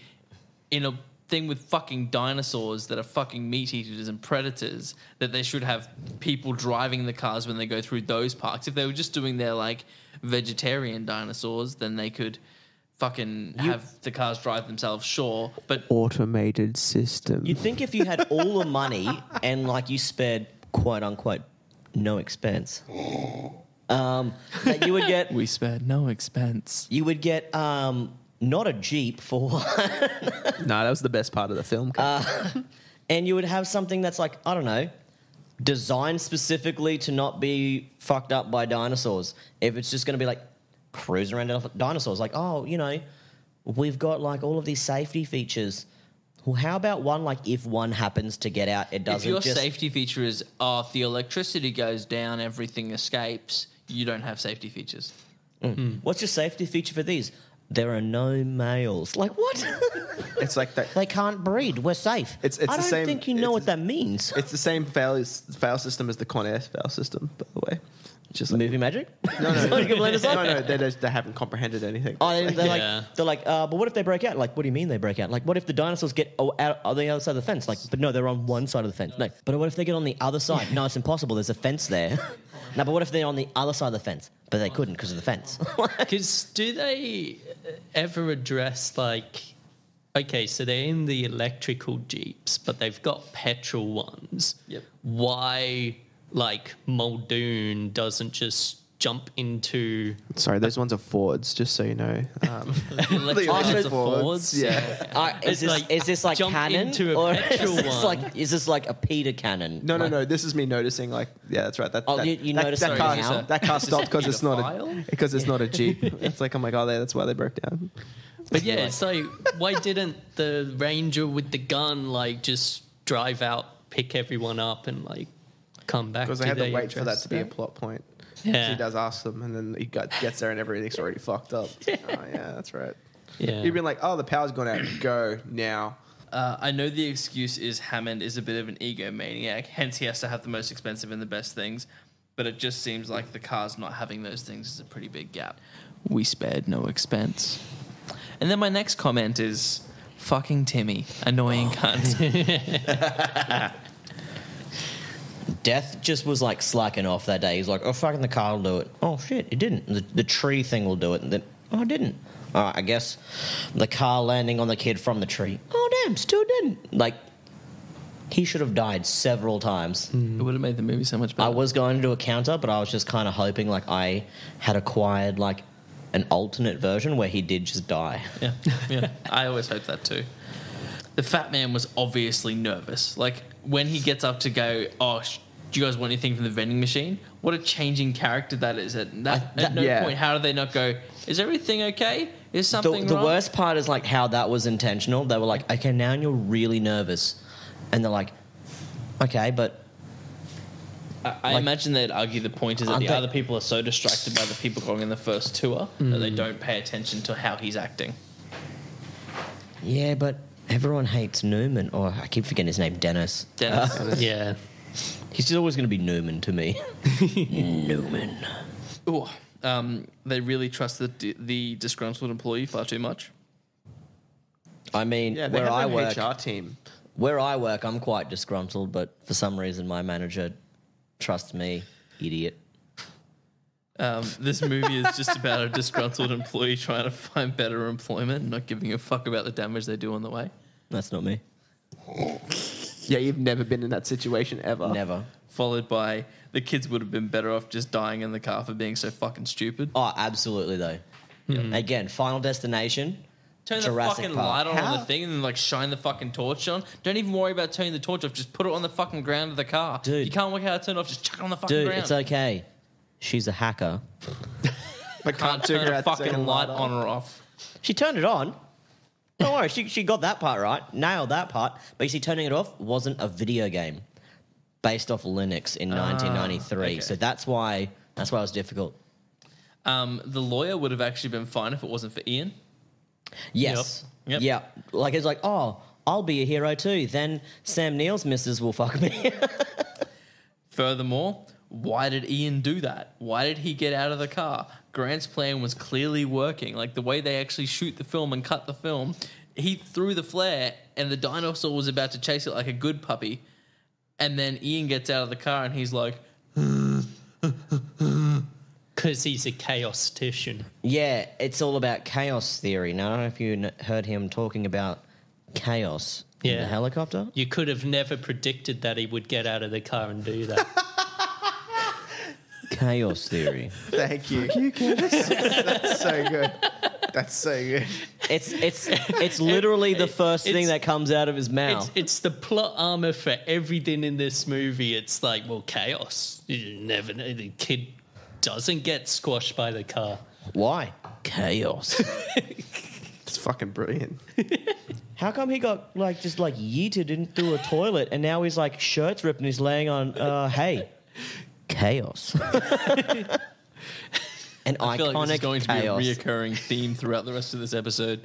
in a thing with fucking dinosaurs that are fucking meat eaters and predators, that they should have people driving the cars when they go through those parks. If they were just doing their like vegetarian dinosaurs, then they could fucking have the cars drive themselves, sure. But Automated system. You'd think if you had all the money and like you spared quote unquote no expense, that you would get we spared no expense. not a Jeep for one, No, that was the best part of the film. and you would have something that's like, I don't know, designed specifically to not be fucked up by dinosaurs. If it's just going to be like cruising around dinosaurs, like, oh, we've got like all of these safety features. Well, how about one, like if one happens to get out, it doesn't If your just... safety feature is, if the electricity goes down, everything escapes, you don't have safety features. What's your safety feature for these? There are no males. Like, what? It's like that. They can't breed. We're safe. It's I the don't same- think you know what that means. It's the same fail system as the Con Air fail system, by the way. It's just like, Movie magic? no, You can blame us on? no, they haven't comprehended anything. Oh, they're Yeah. like, but what if they break out? Like, what do you mean they break out? Like, what if the dinosaurs get out on the other side of the fence? Like, but no, they're on one side of the fence. No, but what if they get on the other side? No, it's impossible. There's a fence there. No, but what if they're on the other side of the fence? But they couldn't because of the fence. Because do they ever address like, okay, so they're in the electrical Jeeps, but they've got petrol ones. Yep. Why, like, Muldoon doesn't just jump into. Sorry, those ones are Fords, just so you know. Electric Fords, Fords. yeah. Is this like jump canon? into a or petrol one. is this like a Peter cannon? No. This is me noticing. Like, yeah, that's right. You noticed that it car, now? that car stopped because it's not pedophile? because it's not a Jeep. It's like, oh my god, that's why they broke down. But yeah, it's like, why didn't the ranger with the gun like just drive out, pick everyone up, and like come back? Because they had to wait for that to be a plot point. Yeah. So he does ask them, and then he gets there, and everything's already fucked up. Oh yeah, that's right. Yeah. You've been like, oh, the power's gone out. Go now. I know the excuse is Hammond is a bit of an egomaniac, hence he has to have the most expensive and the best things. But it just seems like the cars not having those things is a pretty big gap. We spared no expense. And then my next comment is, fucking Timmy, annoying cunt. Death just was like slacking off that day. He's like, oh, fucking the car will do it. Oh, shit, it didn't. The tree thing will do it. And then, oh, it didn't. All right, I guess the car landing on the kid from the tree. Oh, damn, still didn't. Like, he should have died several times. It would have made the movie so much better. I was going to do a counter, but I was just kind of hoping like I had acquired like an alternate version where he did just die. Yeah. I always hoped that too. The fat man was obviously nervous. Like, when he gets up to go, do you guys want anything from the vending machine? What a changing character that is. At no point, how do they not go, is everything okay? Is something The wrong? worst part is like how that was intentional. They were like, okay, now you're really nervous. And they're like, okay, but... I imagine they'd argue the point is that the other people are so distracted by the people going in the first tour that they don't pay attention to how he's acting. Yeah, but everyone hates Newman. Or I keep forgetting his name, Dennis. Dennis. Yeah. He's always going to be Newman to me. Newman. Ooh, they really trust the disgruntled employee far too much. I mean, Yeah, they where I have work... an HR team. Where I work, I'm quite disgruntled, but for some reason my manager trusts me. Idiot. This movie is just about a disgruntled employee trying to find better employment and not giving a fuck about the damage they do on the way. That's not me. Yeah, you've never been in that situation ever. Never. Followed by, the kids would have been better off just dying in the car for being so fucking stupid. Oh, absolutely, though. Again, Final Destination... Turn Jurassic the fucking Park. light on the thing and then like shine the fucking torch on. Don't even worry about turning the torch off. Just put it on the fucking ground of the car. Dude. You can't work out how to turn it off. Just chuck it on the fucking Dude, ground. it's okay. She's a hacker. But Can't turn a fucking light on or off. She turned it on. Don't worry, she got that part right. Nailed that part. But you see, turning it off wasn't a video game based off Linux in 1993. okay. So that's why it was difficult. The lawyer would have actually been fine if it wasn't for Ian. Yes. Yep. Yeah. Like, it's like, oh, I'll be a hero too. Then Sam Neill's missus will fuck me. Furthermore, why did Ian do that? Why did he get out of the car? Grant's plan was clearly working. Like, the way they actually shoot the film and cut the film, he threw the flare and the dinosaur was about to chase it like a good puppy. And then Ian gets out of the car and he's like... Because he's a chaostician. Yeah, it's all about chaos theory. Now, I don't know if you heard him talking about chaos in the helicopter. You could have never predicted that he would get out of the car and do that. Chaos theory. Thank you. That's so good. That's so good. It's literally the first thing that comes out of his mouth. It's the plot armor for everything in this movie. It's like, well, chaos. You never know. The kid doesn't get squashed by the car. Why? Chaos. It's fucking brilliant. How come he got just yeeted into a toilet and now he's like shirt's ripped and he's laying on hey. Chaos. An I feel iconic like this is going chaos. to be a reoccurring theme throughout the rest of this episode.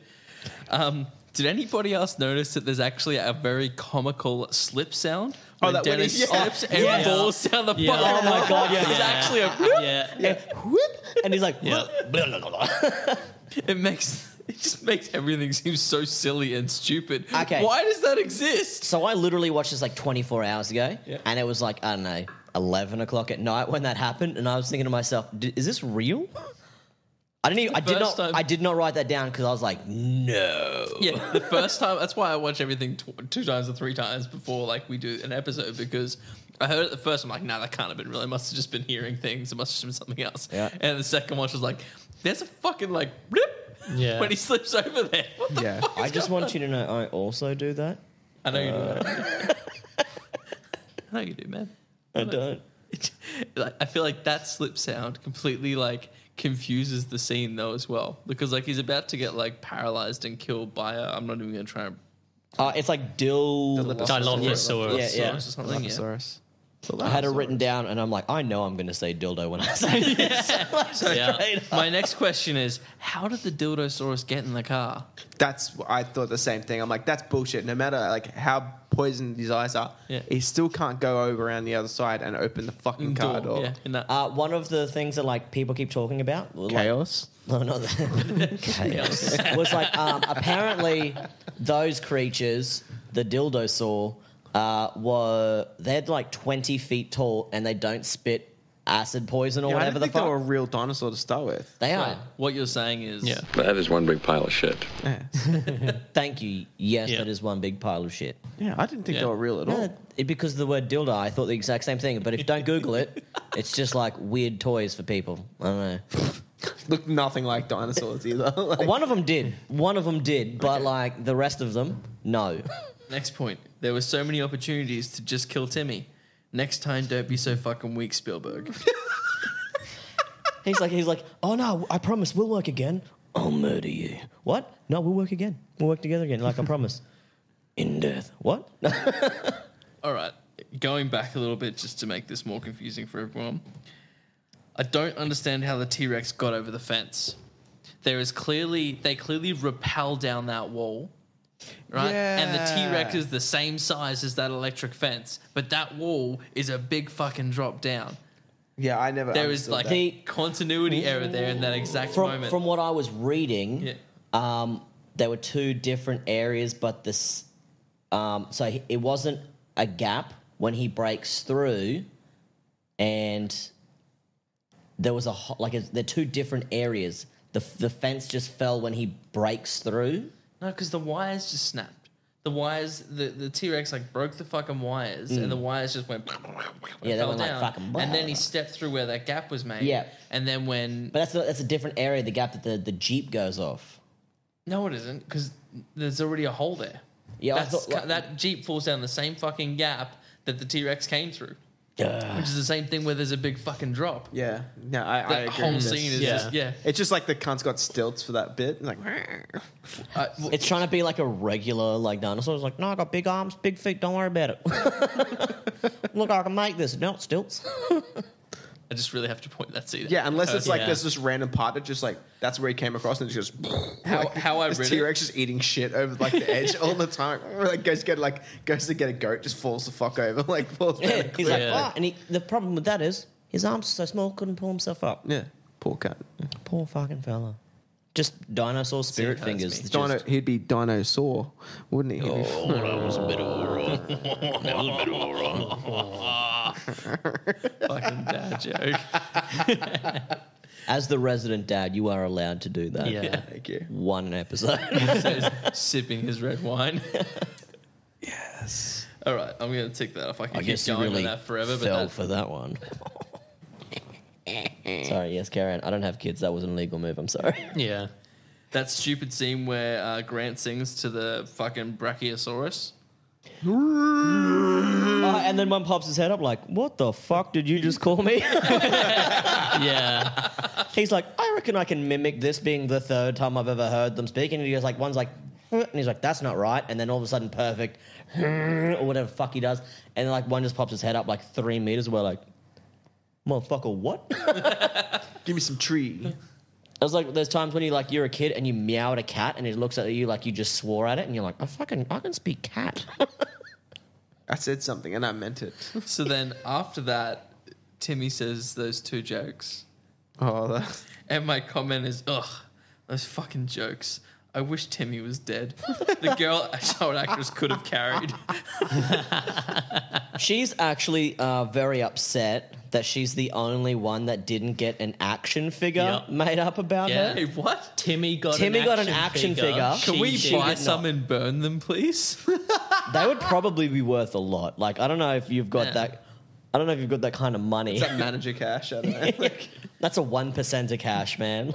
Did anybody else notice that there's actually a very comical slip sound? When that when Dennis he- slips and falls down the Yeah. fucking Oh my God, yeah. It's actually a... Yeah. Whoop, and he's like, Yeah. blah, blah, blah, blah. It just makes everything seem so silly and stupid. Okay. Why does that exist? So I literally watched this 24 hours ago, and it was I don't know, 11 o'clock at night when that happened, and I was thinking to myself, is this real? I did not write that down because I was like, no. Yeah, the first time. That's why I watch everything 2 times or 3 times before like we do an episode, because I heard it the first. I'm like, nah, that can't have been real. I must have just been hearing things. It must have been something else. Yeah. And the second watch was like, there's a fucking like blip when he slips over there. What the fuck is I just going want you to know I also do that. I know you do. I know you do, man. I don't. Like, I feel like that slip sound completely like confuses the scene though as well, because like he's about to get like paralyzed and killed by a. I'm not even going to try and. It's like Dilophosaurus. Yeah. or something. Yeah. Dilophosaurus. I had it written down, and I'm like, I know I'm going to say dildo when I say this. Yeah. My next question is, how did the Dildosaurus get in the car? I thought the same thing. I'm like, that's bullshit. No matter like how poisoned his eyes are, he still can't go over around the other side and open the fucking car door. Yeah, in that. One of the things that like people keep talking about, Chaos. No, not that. Chaos. Was like apparently those creatures, the dildosaur, they're like 20 feet tall and they don't spit acid poison or I whatever didn't the think they fuck. were a real dinosaur to start with. They Right. are. What you're saying is, That is one big pile of shit. Yeah, Thank you. Yes, that is one big pile of shit. I didn't think they were real at all. Because of the word dildo, I thought the exact same thing. But if you don't Google it, it's just like weird toys for people. I don't know. Look nothing like dinosaurs either. Like, One of them did. But like the rest of them, no. Next point. There were so many opportunities to just kill Timmy. Next time, don't be so fucking weak, Spielberg. He's like, oh no, I promise we'll work again. I'll murder you. What? No, we'll work again. We'll work together again, like I promise. In death. What? All right. Going back a little bit just to make this more confusing for everyone. I don't understand how the T-Rex got over the fence. They clearly rappel down that wall. Right? Yeah. And the T-Rex is the same size as that electric fence, but that wall is a big fucking drop down. Yeah, I never. There is like a continuity error there in that exact moment. From what I was reading, Yeah. there were 2 different areas, but this, so it wasn't a gap when he breaks through, and there was they're 2 different areas. The fence just fell when he breaks through. No, because the wires just snapped. The wires, the T-Rex like broke the fucking wires, and the wires just went. Yeah, they fell went like down. fucking. And then he stepped through where that gap was made. Yeah. And then when But that's a different area. The gap that the Jeep goes off. no, it isn't, because there's already a hole there. Yeah, I That's, thought, that Jeep falls down the same fucking gap that the T-Rex came through, which is the same thing where there's a big fucking drop. Yeah, no, I That agree. whole with this. scene is just It's just like the cunt's got stilts for that bit. Like, it's trying to be like a regular like dinosaur. It's like, no, I got big arms, big feet. Don't worry about it. Look, I can make this. No, it stilts. I just really have to point that scene. yeah, unless it's like Yeah. there's this random part that just like that's where he came across and it just How I this read it. T-Rex just eating shit over like the edge all the time. Or, like goes to get a goat, just falls the fuck over, like falls down. Yeah, a he's cliff. like, Yeah. oh, and the problem with that is his arms are so small, couldn't pull himself up. Yeah, poor cat. Poor fucking fella. Just dinosaur spirit hurts fingers. me. It's Dino, just- he'd be dinosaur, wouldn't he? Oh, That was a bit of a wrong. Fucking dad joke. As the resident dad, you are allowed to do that. Yeah. Thank you. One episode. Says, sipping his red wine. Yes. All right, I'm going to tick that off. I can I keep guess you going really with that forever, but fell that, for that one. Sorry, yes, Karen. I don't have kids. That was an illegal move. I'm sorry. Yeah. that stupid scene where Grant sings to the fucking Brachiosaurus. And then one pops his head up like, what the fuck did you just call me? Yeah. He's like, I reckon I can mimic this being the 3rd time I've ever heard them speak. And he goes like, one's like, and he's like, that's not right. And then all of a sudden, perfect, or whatever the fuck he does. And then like one just pops his head up like 3 meters away like, motherfucker, what? Give me some tree. I was like, there's times when you're a kid and you meow at a cat and it looks at you like you just swore at it and you're like, I can speak cat. I said something and I meant it. So then after that, Timmy says those 2 jokes. Oh, that. And my comment is, ugh, those fucking jokes. I wish Timmy was dead. The girl, child actress, could have carried. She's actually very upset that she's the only one that didn't get an action figure Yep. made up about Yeah. her. Hey, what? Timmy got Timmy an got an action action figure. She Can we did buy not. some and burn them, please? They would probably be worth a lot. Like, I don't know if you've got Yeah. that. I don't know if you've got that kind of money. Is that manager cash? I don't know. That's a 1% of cash, man.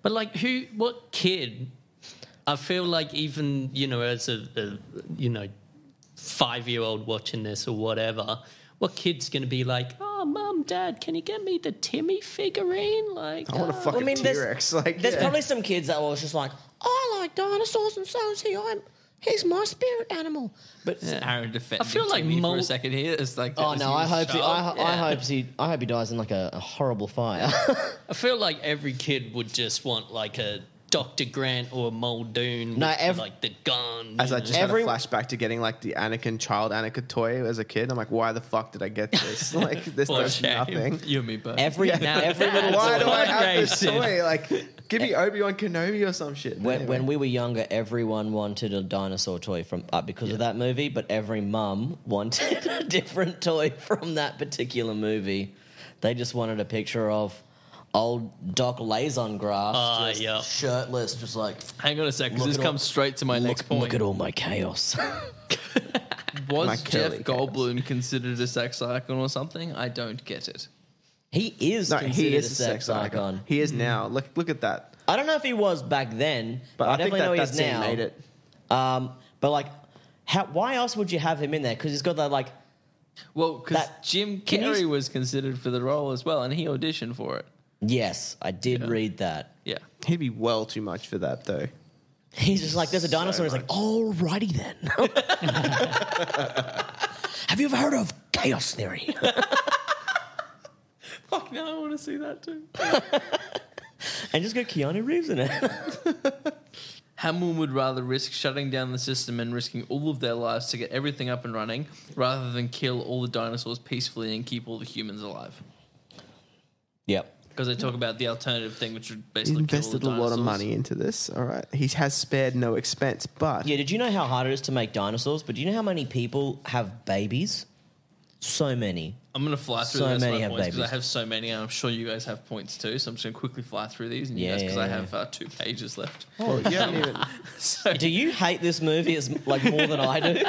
But like, what kid? I feel like even as a 5-year-old watching this or whatever, what kid's gonna be like, oh, mum, dad, can you get me the Timmy figurine? Like, I want a fucking T-Rex. There's probably some kids that was just like, I like dinosaurs and so is he. He's my spirit animal. But Aaron defending I feel like Timmy for Mo- a second here. It's like, oh no, I hope he. I hope he dies in like a horrible fire. I feel like every kid would just want like a Dr. Grant or a Muldoon No, with like the gun. As I just Every- had a flashback to getting like the child Anakin toy as a kid. I'm like, why the fuck did I get this? Like, this What a does shame. nothing. You and me both. every little Why do I have this Racing. toy? Like, give me Obi-Wan Kenobi or some shit. when we were younger, everyone wanted a dinosaur toy from because of that movie, but every mum wanted a different toy from that particular movie. They just wanted a picture of old Doc lays on grass, just yeah. shirtless, just like Hang on a sec, because Look this at comes straight to my next point. look at all my chaos. Was My Jeff curly Goldblum considered a sex icon or something? I don't get it. He is No, considered he is a sex icon. He is now. Look at that. I don't know if he was back then, but I think definitely know he that is scene now. made it. But like, why else would you have him in there? Because he's got that like. Well, because That- Jim can you- Carrey was considered for the role as well, and he auditioned for it. Yes, I did read that. Yeah. He'd be well too much for that though. He's just like, there's a dinosaur. He's like, alrighty then. Have you ever heard of chaos theory? Fuck no, I want to see that too. And just got Keanu Reeves in it. Hamill would rather risk shutting down the system and risking all of their lives to get everything up and running rather than kill all the dinosaurs peacefully and keep all the humans alive. Yep. Because they talk about the alternative thing, which would He basically invested a kill all the lot of dinosaurs. money into this. All right, he has spared no expense. But Yeah, did you know how hard it is to make dinosaurs? But do you know how many people have babies? So many. I'm going to fly through So the rest many of my have points because babies. I have so many, and I'm sure you guys have points too. So I'm just going to quickly fly through these, and you Yeah, guys, because yeah, I yeah. have 2 pages left. well, you haven't even. So, Do you hate this movie as like more than I do?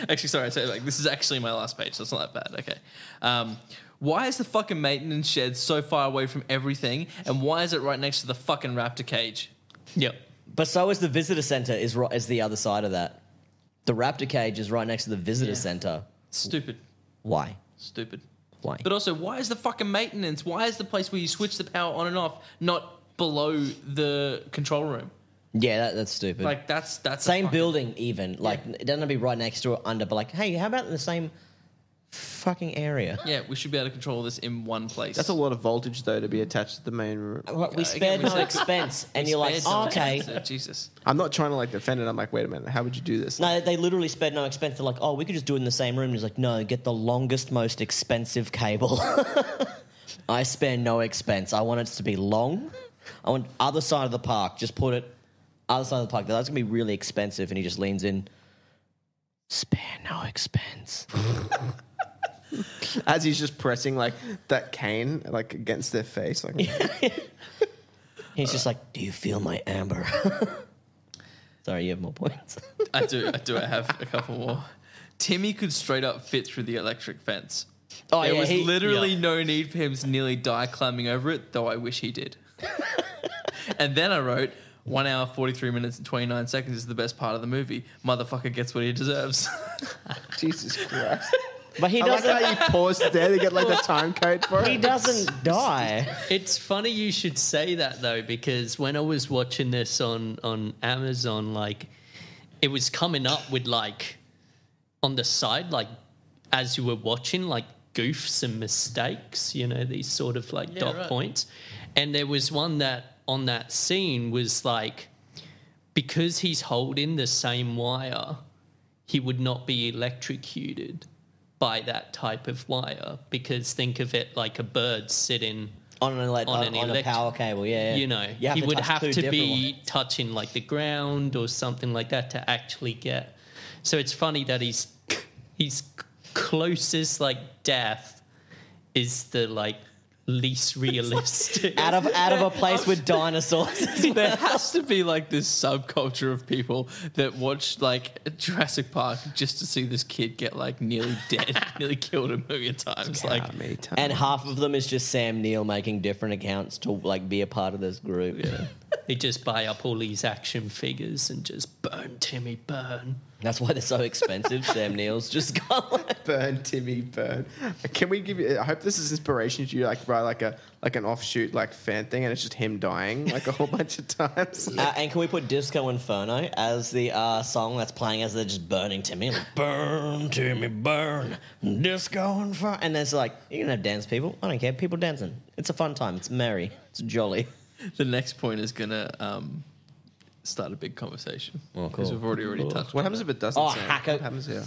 actually, sorry, I say like this is actually my last page, so it's not that bad. Okay. Why is the fucking maintenance shed so far away from everything, and why is it right next to the fucking raptor cage? Yep. But so is the visitor center is the other side of that. The raptor cage is right next to the visitor center. Stupid. Why? Stupid. Why? But also, why is the fucking maintenance? Why is the place where you switch the power on and off not below the control room? Yeah, that's stupid. Like that's Same a fucking- building, even. Like, it doesn't have to be right next to or under, but like, hey, how about in the same fucking area? Yeah, we should be able to control this in one place. That's a lot of voltage though to be attached to the main room. Like, we Again, spared we no said- expense. And you're like, Spared oh, no okay. expense. Jesus. I'm not trying to like defend it. I'm like, wait a minute, how would you do this? No, they literally spared no expense. They're like, oh, we could just do it in the same room. And he's like, no, get the longest, most expensive cable. I spare no expense. I want it to be long. I want other side of the park. Just put it other side of the park. That's going to be really expensive. And he just leans in. Spare no expense. As he's just pressing like that cane like against their face, like He's just like, do you feel my amber? Sorry, you have more points. I do. I have a couple more. Timmy could straight up fit through the electric fence. Oh, There yeah, was he- literally no need for him to nearly die climbing over it, though I wish he did. And then I wrote, 1 hour, 43 minutes, and 29 seconds is the best part of the movie. Motherfucker gets what he deserves. Jesus Christ. But he I like doesn't. how you paused there to get like the time code for it. He doesn't die. It's funny you should say that though, because when I was watching this on Amazon, like it was coming up with like on the side, like as you were watching, like goofs and mistakes, you know, these sort of like dot right. points. And there was one that on that scene was like, because he's holding the same wire, he would not be electrocuted by that type of wire, because think of it like a bird sitting On an On a power cable, yeah. you know, You he would touch have two to different be ones. touching like the ground or something like that to actually get. So it's funny that he's closest like death is the like least realistic. out of a place with dinosaurs. There has to be like this subculture of people that watch like Jurassic Park just to see this kid get like nearly dead, nearly killed a million times. Like, How many times? And half of them is just Sam Neill making different accounts to like be a part of this group. yeah. They just buy up all these action figures and just burn Timmy, burn. That's why they're so expensive. Sam Neill's just gone. Burn, Timmy, burn. Can we give you? I hope this is inspiration to you, like write like an offshoot like fan thing, and it's just him dying like a whole bunch of times. And can we put Disco Inferno as the song that's playing as they're just burning Timmy? Like, burn, Timmy, burn, Disco Inferno. And there's like, you can have dance people. I don't care. People dancing. It's a fun time. It's merry. It's jolly. The next point is gonna start a big conversation. Oh, cool. Because we've already touched. What on happens that. if it doesn't? Oh, Sam? hacker. What happens here?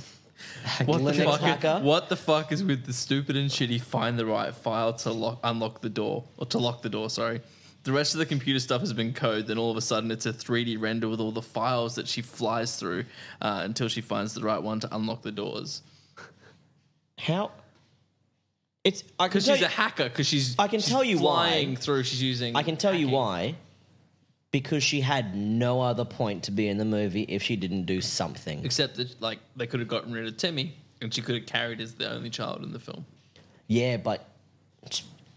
What the, Linux fuck hacker? what the fuck is with the stupid and shitty find the right file to unlock the door, or to lock the door, sorry. The rest of the computer stuff has been code, then all of a sudden it's a 3D render with all the files that she flies through until she finds the right one to unlock the doors. How? It's Because she's a hacker, because she's I can tell you flying why. through, she's using I can tell you hacking. why. Because she had no other point to be in the movie if she didn't do something. Except that like they could have gotten rid of Timmy and she could have carried as the only child in the film. Yeah, but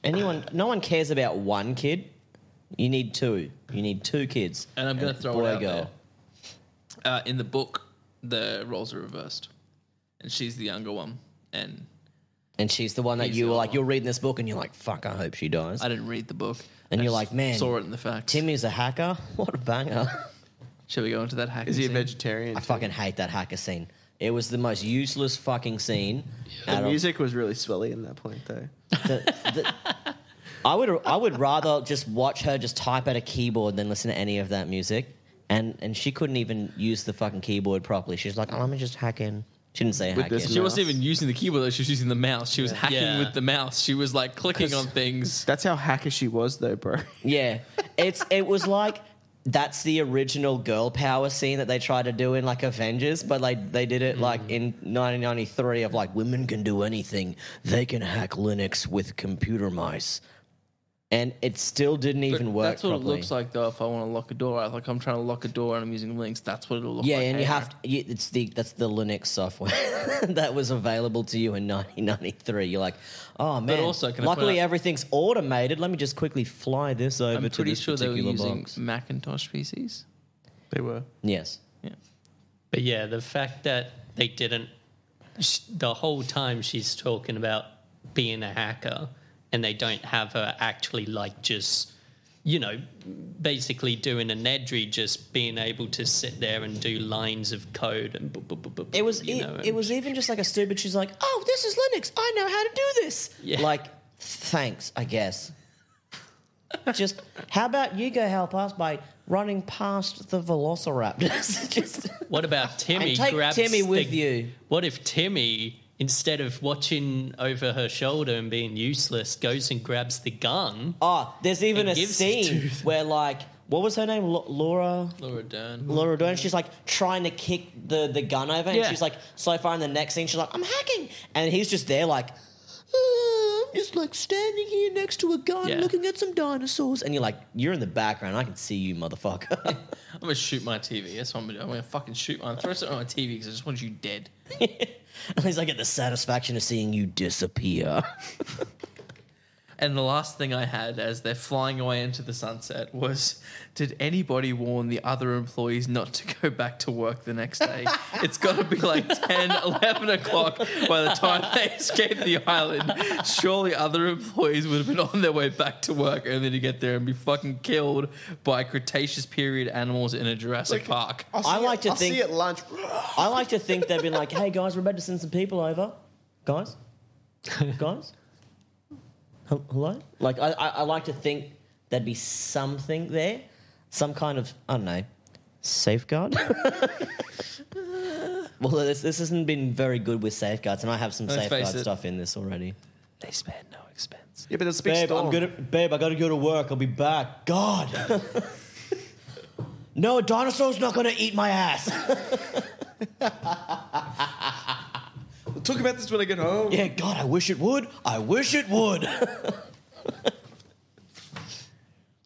no one cares about one kid. You need two. You need two kids. And I'm going to throw boy it out girl. there. In the book, the roles are reversed. And she's the younger one. And And she's the one that He's you the were like, one. you're reading this book and you're like, fuck, I hope she dies. I didn't read the book. And I you're just like, man, saw it in the facts. Timmy's a hacker? What a banger. Shall we go into that hacking Is he a scene? vegetarian? I too? fucking hate that hacker scene. It was the most useless fucking scene. The out of- music was really swelly in that point, though. I would rather just watch her just type at a keyboard than listen to any of that music. And she couldn't even use the fucking keyboard properly. She's like, oh, let me just hack in. She didn't say With hack this in. She wasn't even using the keyboard, though. She was using the mouse. She was hacking Yeah. with the mouse. She was like clicking on things. That's how hacker she was, though, bro. Yeah, it was like that's the original girl power scene that they tried to do in like Avengers, but like they did it like in 1993 of like women can do anything. They can hack Linux with computer mice, and it still didn't even work That's what properly. it looks like, though, if I want to lock a door. Like I'm trying to lock a door and I'm using links. That's what it'll look Yeah, like. and you Hey, have to. That's the Linux software that was available to you in 1993. You're like, oh man. also, can I luckily point out- everything's automated. Let me just quickly fly this over I'm to pretty this sure they were particular using box. Macintosh PCs. They were. Yes. Yeah. But yeah, the fact that they didn't, the whole time she's talking about being a hacker and they don't have her actually like just, you know, basically doing a Nedry, just being able to sit there and do lines of code and It was you know, it was even just like a stupid. She's like, "Oh, this is Linux. I know how to do this." Yeah. Like, thanks, I guess. Just how about you go help us by running past the Velociraptors? Just What about Timmy? and take grabs Timmy the- with you. What if Timmy, instead of watching over her shoulder and being useless, goes and grabs the gun? Oh, there's even And a gives it scene where like, what was her name? Laura. Laura Dern. Laura Dern, she's like trying to kick the gun over, and Yeah. she's like, so far in the next scene, she's like, I'm hacking, and he's just there like, I'm just like standing here next to a gun, Yeah. looking at some dinosaurs, and you're like, you're in the background, I can see you, motherfucker. I'm gonna shoot my TV. That's what I'm gonna do. I'm gonna fucking shoot my. Throw something on my TV because I just want you dead. At least I get the satisfaction of seeing you disappear. And the last thing I had as they're flying away into the sunset was, did anybody warn the other employees not to go back to work the next day? It's got to be like 10, 11 o'clock by the time they escape the island. Surely other employees would have been on their way back to work only to get there and be fucking killed by Cretaceous period animals in a Jurassic Park. I like to I'll think- see you at lunch. I like to think they've been like, hey guys, we're about to send some people over. Guys? Guys? Hello? Like, I like to think there'd be something there. Some kind of, I don't know, safeguard? Well, this hasn't been very good with safeguards, and I have some Let's safeguard face it. stuff in this already. They spared no expense. Yeah, but there's a big Babe, storm. I gotta go to work. I'll be back. God. No, a dinosaur's not gonna eat my ass. talk about this when I get home. Yeah, God, I wish it would. I wish it would.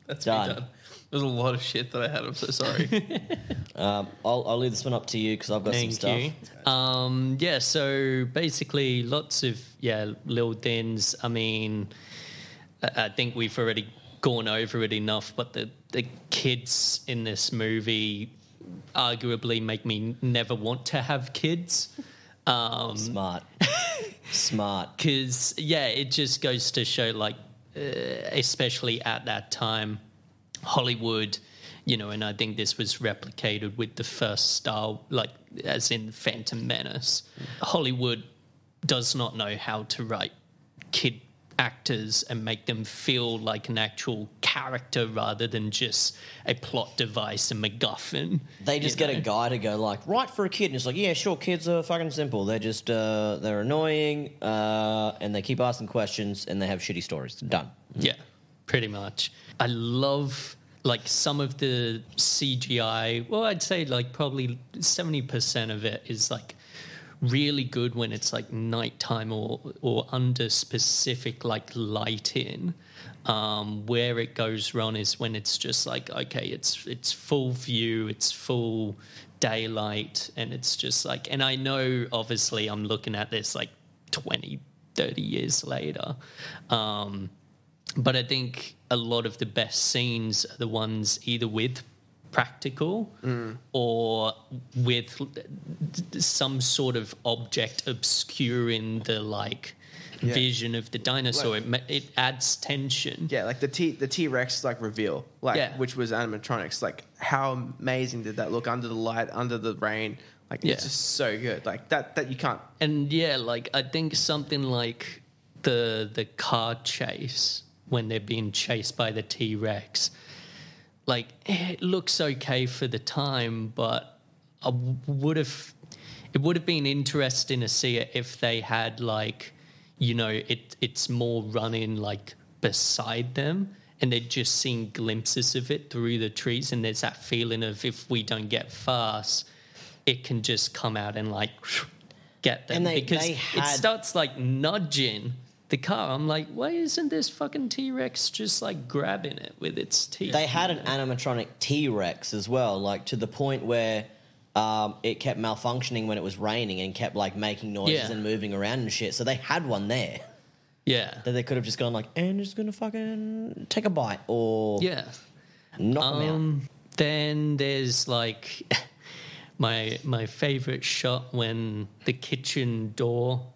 That's Done. me done. There's a lot of shit that I had. I'm so sorry. I'll leave this one up to you because I've got some stuff. Thank you. So basically lots of, little things. I mean, I think we've already gone over it enough, but the kids in this movie arguably make me never want to have kids. Smart. Because, it just goes to show, like, especially at that time, Hollywood, and I think this was replicated with the first Star, like, as in Phantom Menace. Hollywood does not know how to write kid actors and make them feel like an actual character rather than just a plot device, a MacGuffin. They just get a guy to go like, write for a kid, and it's like, yeah, sure, kids are fucking simple. They're just they're annoying, and they keep asking questions, and they have shitty stories. Done. Yeah, pretty much. I love, like, some of the CGI. Well, I'd say like probably 70% of it is like really good when it's like nighttime or under specific like lighting. Where it goes wrong is when it's just like, okay, it's full view, it's full daylight, and it's just like, and I know obviously I'm looking at this like 20, 30 years later. But I think a lot of the best scenes are the ones either with practical or with some sort of object obscuring the like vision of the dinosaur. Like, it adds tension. Yeah, like the T-Rex like reveal, like which was animatronics. Like how amazing did that look under the light, under the rain? Like it's just so good. Like that you can't. And like I think something like the car chase when they're being chased by the T-Rex, like it looks okay for the time, but it would have been interesting to see it if they had like, it's more running like beside them and they'd just seen glimpses of it through the trees, and there's that feeling of if we don't get fast, it can just come out and like get them, And because it starts like nudging the car. I'm like, why isn't this fucking T-Rex just like grabbing it with its teeth? They had an animatronic T-Rex as well, like to the point where it kept malfunctioning when it was raining and kept like making noises and moving around and shit. So they had one there. Yeah. That they could have just gone like, and just gonna fucking take a bite or knock them out. Then there's like my favorite shot when the kitchen door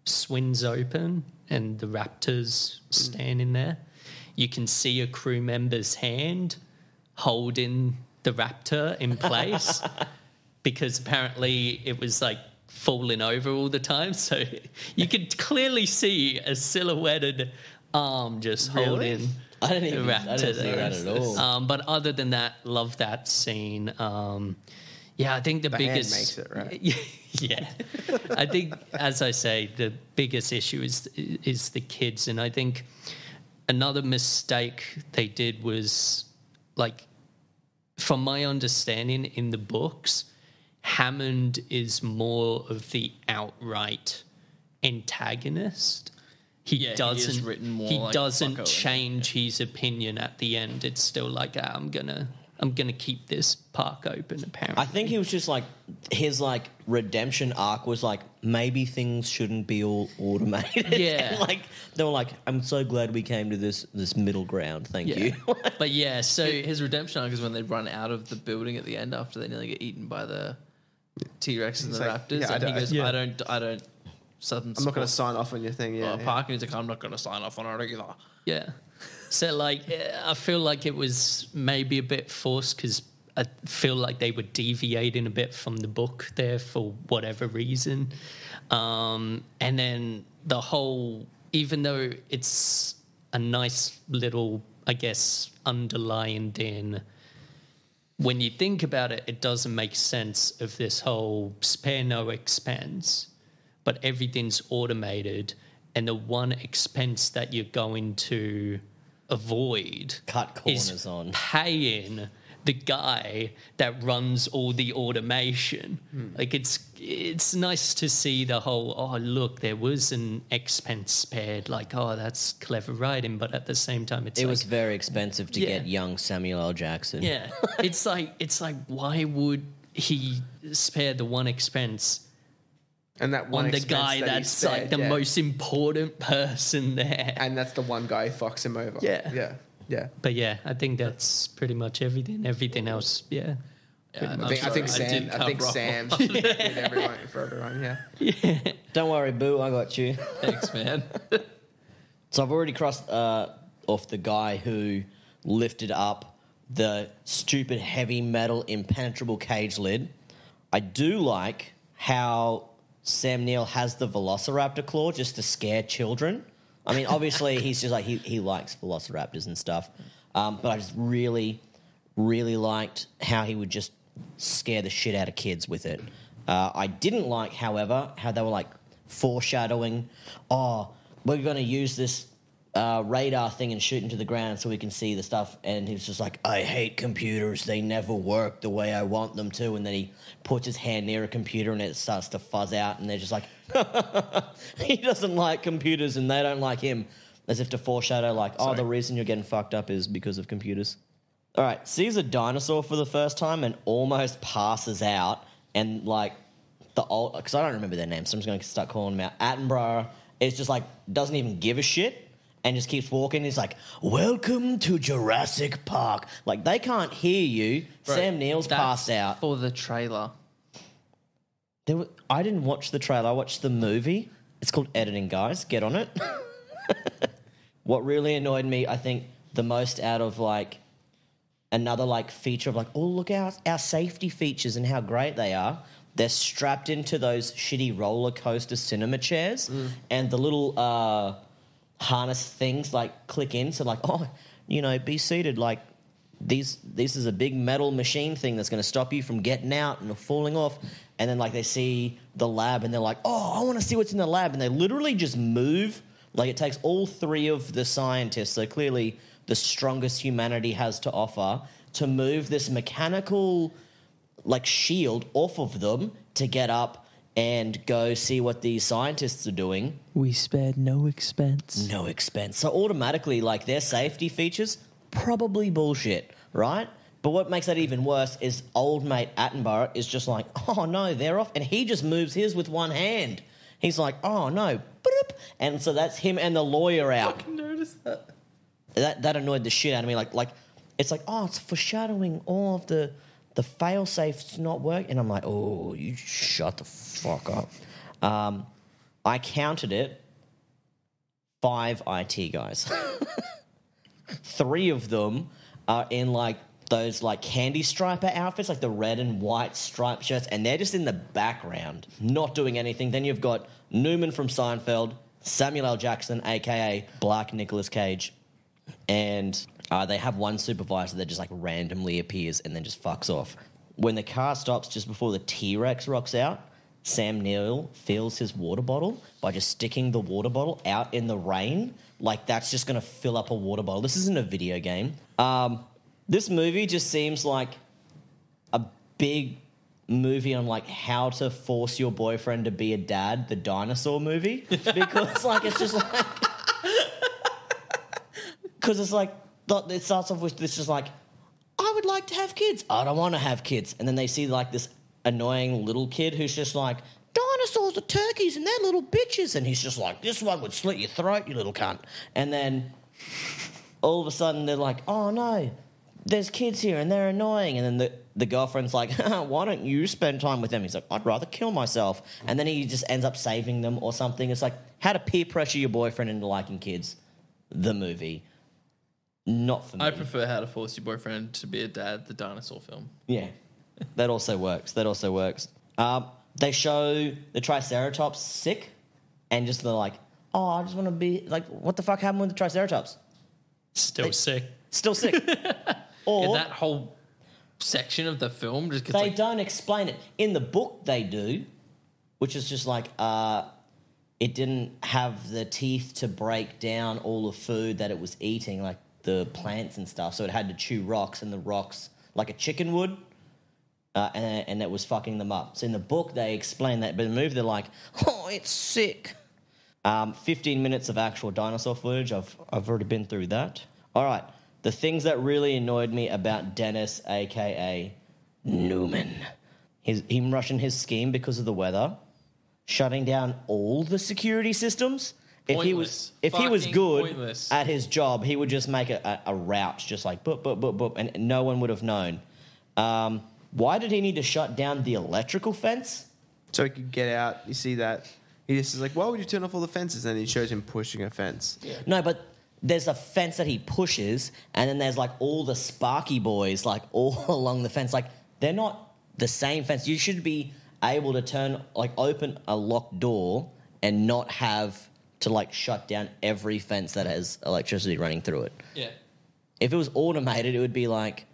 swings open and the raptor's standing there. You can see a crew member's hand holding the raptor in place because apparently it was like falling over all the time. So you could clearly see a silhouetted arm just holding I didn't the raptor see there. that at all. But other than that, love that scene. I think the biggest hand makes it, right? Yeah, I think, as I say, the biggest issue is the kids, and I think another mistake they did was, like, from my understanding in the books, Hammond is more of the outright antagonist. He doesn't change his opinion at the end. It's still like, I'm gonna keep this park open. Apparently, I think he was just like, his like redemption arc was like, maybe things shouldn't be all automated. Yeah, and like they were like, I'm so glad we came to this middle ground. Thank you. But yeah, so his redemption arc is when they run out of the building at the end after they nearly get eaten by the T-Rex and the raptors, and he goes, I don't. I'm not going to sign off on your thing. Park, and he's like, I'm not going to sign off on it either. Yeah. So, like, I feel like it was maybe a bit forced because I feel like they were deviating a bit from the book there for whatever reason. And then the whole, even though it's a nice little, I guess, underlying thing, when you think about it, it doesn't make sense of this whole spare no expense, but everything's automated, and the one expense that you're going to avoid cut corners is on paying the guy that runs all the automation. Like it's nice to see the whole, oh look, there was an expense spared, like, oh, that's clever writing, but at the same time it was very expensive to get young Samuel L. Jackson. Yeah. it's like why would he spare the one expense And that one on the expense guy that he that's spared, like the most important person there? and that's the one guy who fucks him over. Yeah. But yeah, I think that's pretty much everything. Everything else, yeah. I think Sam did everyone for everyone. Yeah. Don't worry, boo, I got you. Thanks, man. So I've already crossed off the guy who lifted up the stupid heavy metal impenetrable cage lid. I do like how Sam Neill has the velociraptor claw just to scare children. I mean, obviously, he's just like, he likes velociraptors and stuff. But I just really, really liked how he would just scare the shit out of kids with it. I didn't like, however, how they were like foreshadowing, oh, we're going to use this radar thing and shoot into the ground so we can see the stuff. And he was just like, I hate computers. They never work the way I want them to. And then he puts his hand near a computer and it starts to fuzz out. And they're just like, he doesn't like computers and they don't like him. As if to foreshadow like, oh, the reason you're getting fucked up is because of computers. All right, sees a dinosaur for the first time and almost passes out. And like the old, because I don't remember their names, so I'm just going to start calling them out. Attenborough is just like, doesn't even give a shit. And just keeps walking. He's like, welcome to Jurassic Park. Like, they can't hear you. Bro, Sam Neill's passed out. For the trailer. I didn't watch the trailer. I watched the movie. It's called editing, guys. Get on it. What really annoyed me, I think, the most out of, like, another, like, feature of, like, oh, look at our safety features and how great they are. They're strapped into those shitty roller coaster cinema chairs. And the little... harness things like click in, so like, oh, you know, be seated, like this is a big metal machine thing that's going to stop you from getting out and falling off. And then like they see the lab and they're like, oh, I want to see what's in the lab, and they literally just move. Like it takes all three of the scientists, so clearly the strongest humanity has to offer, to move this mechanical like shield off of them to get up and go see what these scientists are doing. We spared no expense. No expense. So automatically, like, their safety features, probably bullshit, right? But what makes that even worse is old mate Attenborough is just like, oh, no, they're off. And he just moves his with one hand. He's like, oh, no. Boop. And so that's him and the lawyer out. I can notice that. That annoyed the shit out of me. Like it's like, oh, it's foreshadowing all of the fail-safes not work. And I'm like, oh, you shut the fuck up. I counted it 5 IT guys. 3 of them are in, like, those, like, candy striper outfits, like the red and white striped shirts, and they're just in the background, not doing anything. Then you've got Newman from Seinfeld, Samuel L. Jackson, a.k.a. Black Nicolas Cage, and... they have one supervisor that just like randomly appears and then just fucks off. When the car stops just before the T-Rex rocks out, Sam Neill fills his water bottle by just sticking the water bottle out in the rain. Like that's just going to fill up a water bottle. This isn't a video game. This movie just seems like a big movie on like how to force your boyfriend to be a dad, the dinosaur movie. Because like it's just like... Because it's like... It starts off with this just like, I would like to have kids. I don't want to have kids. And then they see like this annoying little kid who's just like, dinosaurs are turkeys and they're little bitches. And he's just like, this one would slit your throat, you little cunt. And then all of a sudden they're like, oh no, there's kids here and they're annoying. And then the girlfriend's like, why don't you spend time with them? He's like, I'd rather kill myself. And then he just ends up saving them or something. It's like how to peer pressure your boyfriend into liking kids. The movie. Not for me. I prefer How to Force Your Boyfriend to Be a Dad, the dinosaur film. Yeah, that also works. They show the Triceratops sick and just they're like, oh, I just want to be... Like, what the fuck happened with the Triceratops? Still sick. Or that whole section of the film just gets they like... don't explain it. In the book they do, which is just like... it didn't have the teeth to break down all the food that it was eating, like the plants and stuff, so it had to chew rocks, and the rocks like a chicken would, and it was fucking them up. So in the book, they explain that, but in the movie, they're like, oh, it's sick. 15 minutes of actual dinosaur footage. I've already been through that. All right. The things that really annoyed me about Dennis, a.k.a. Newman. Him rushing his scheme because of the weather, shutting down all the security systems. If he was good pointless. at his job, he would just make a route, just like boop, boop, boop, boop, and no one would have known. Why did he need to shut down the electrical fence? So he could get out. You see that? He just is like, why would you turn off all the fences? And he shows him pushing a fence. Yeah. No, but there's a fence that he pushes, and then there's like all the Sparky boys like all along the fence. Like they're not the same fence. You should be able to open a locked door and not have to like shut down every fence that has electricity running through it. Yeah. If it was automated, it would be like,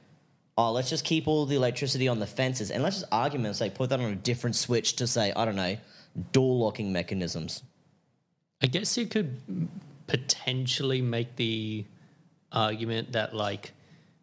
oh, let's just keep all the electricity on the fences and let's just argument, say, put that on a different switch to say, I don't know, door locking mechanisms. I guess you could potentially make the argument that like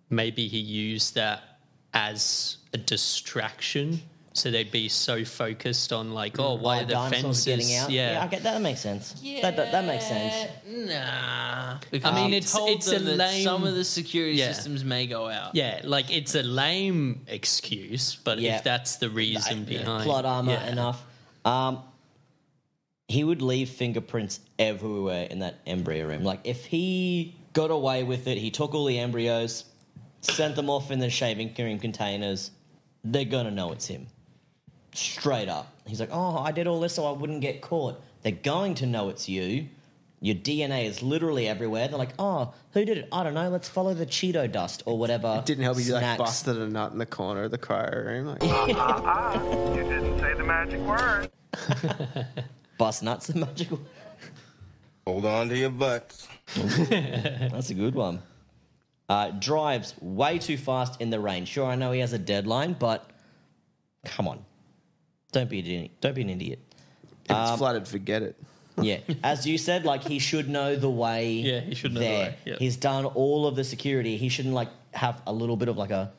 maybe he used that as a distraction, so they'd be so focused on like, oh, why are the dinosaurs fences getting out? Yeah, I get that. That makes sense. Yeah, that makes sense. Nah. I mean, it's a lame. Some of the security Yeah. systems may go out. Yeah, like it's a lame excuse, but Yeah. if that's the reason behind Plot armor yeah. enough. He would leave fingerprints everywhere in that embryo room. Like if he got away with it, he took all the embryos, sent them off in the shaving cream containers. They're gonna know it's him. Straight up. He's like, oh, I did all this so I wouldn't get caught. They're going to know it's you. Your DNA is literally everywhere. They're like, oh, who did it? I don't know. Let's follow the Cheeto dust or whatever. It didn't help you like snacks. busted a nut in the corner of the cryo room. Like, You didn't say the magic word. Bust nuts, the magical. Hold on to your butts. That's a good one. Drives way too fast in the rain. Sure, I know he has a deadline, but come on. Don't be an idiot. if it's flooded, forget it. Yeah, as you said, like he should know the way. Yeah, he should know the there. way, yeah. He's done all of the security. He shouldn't like have a little bit of like a,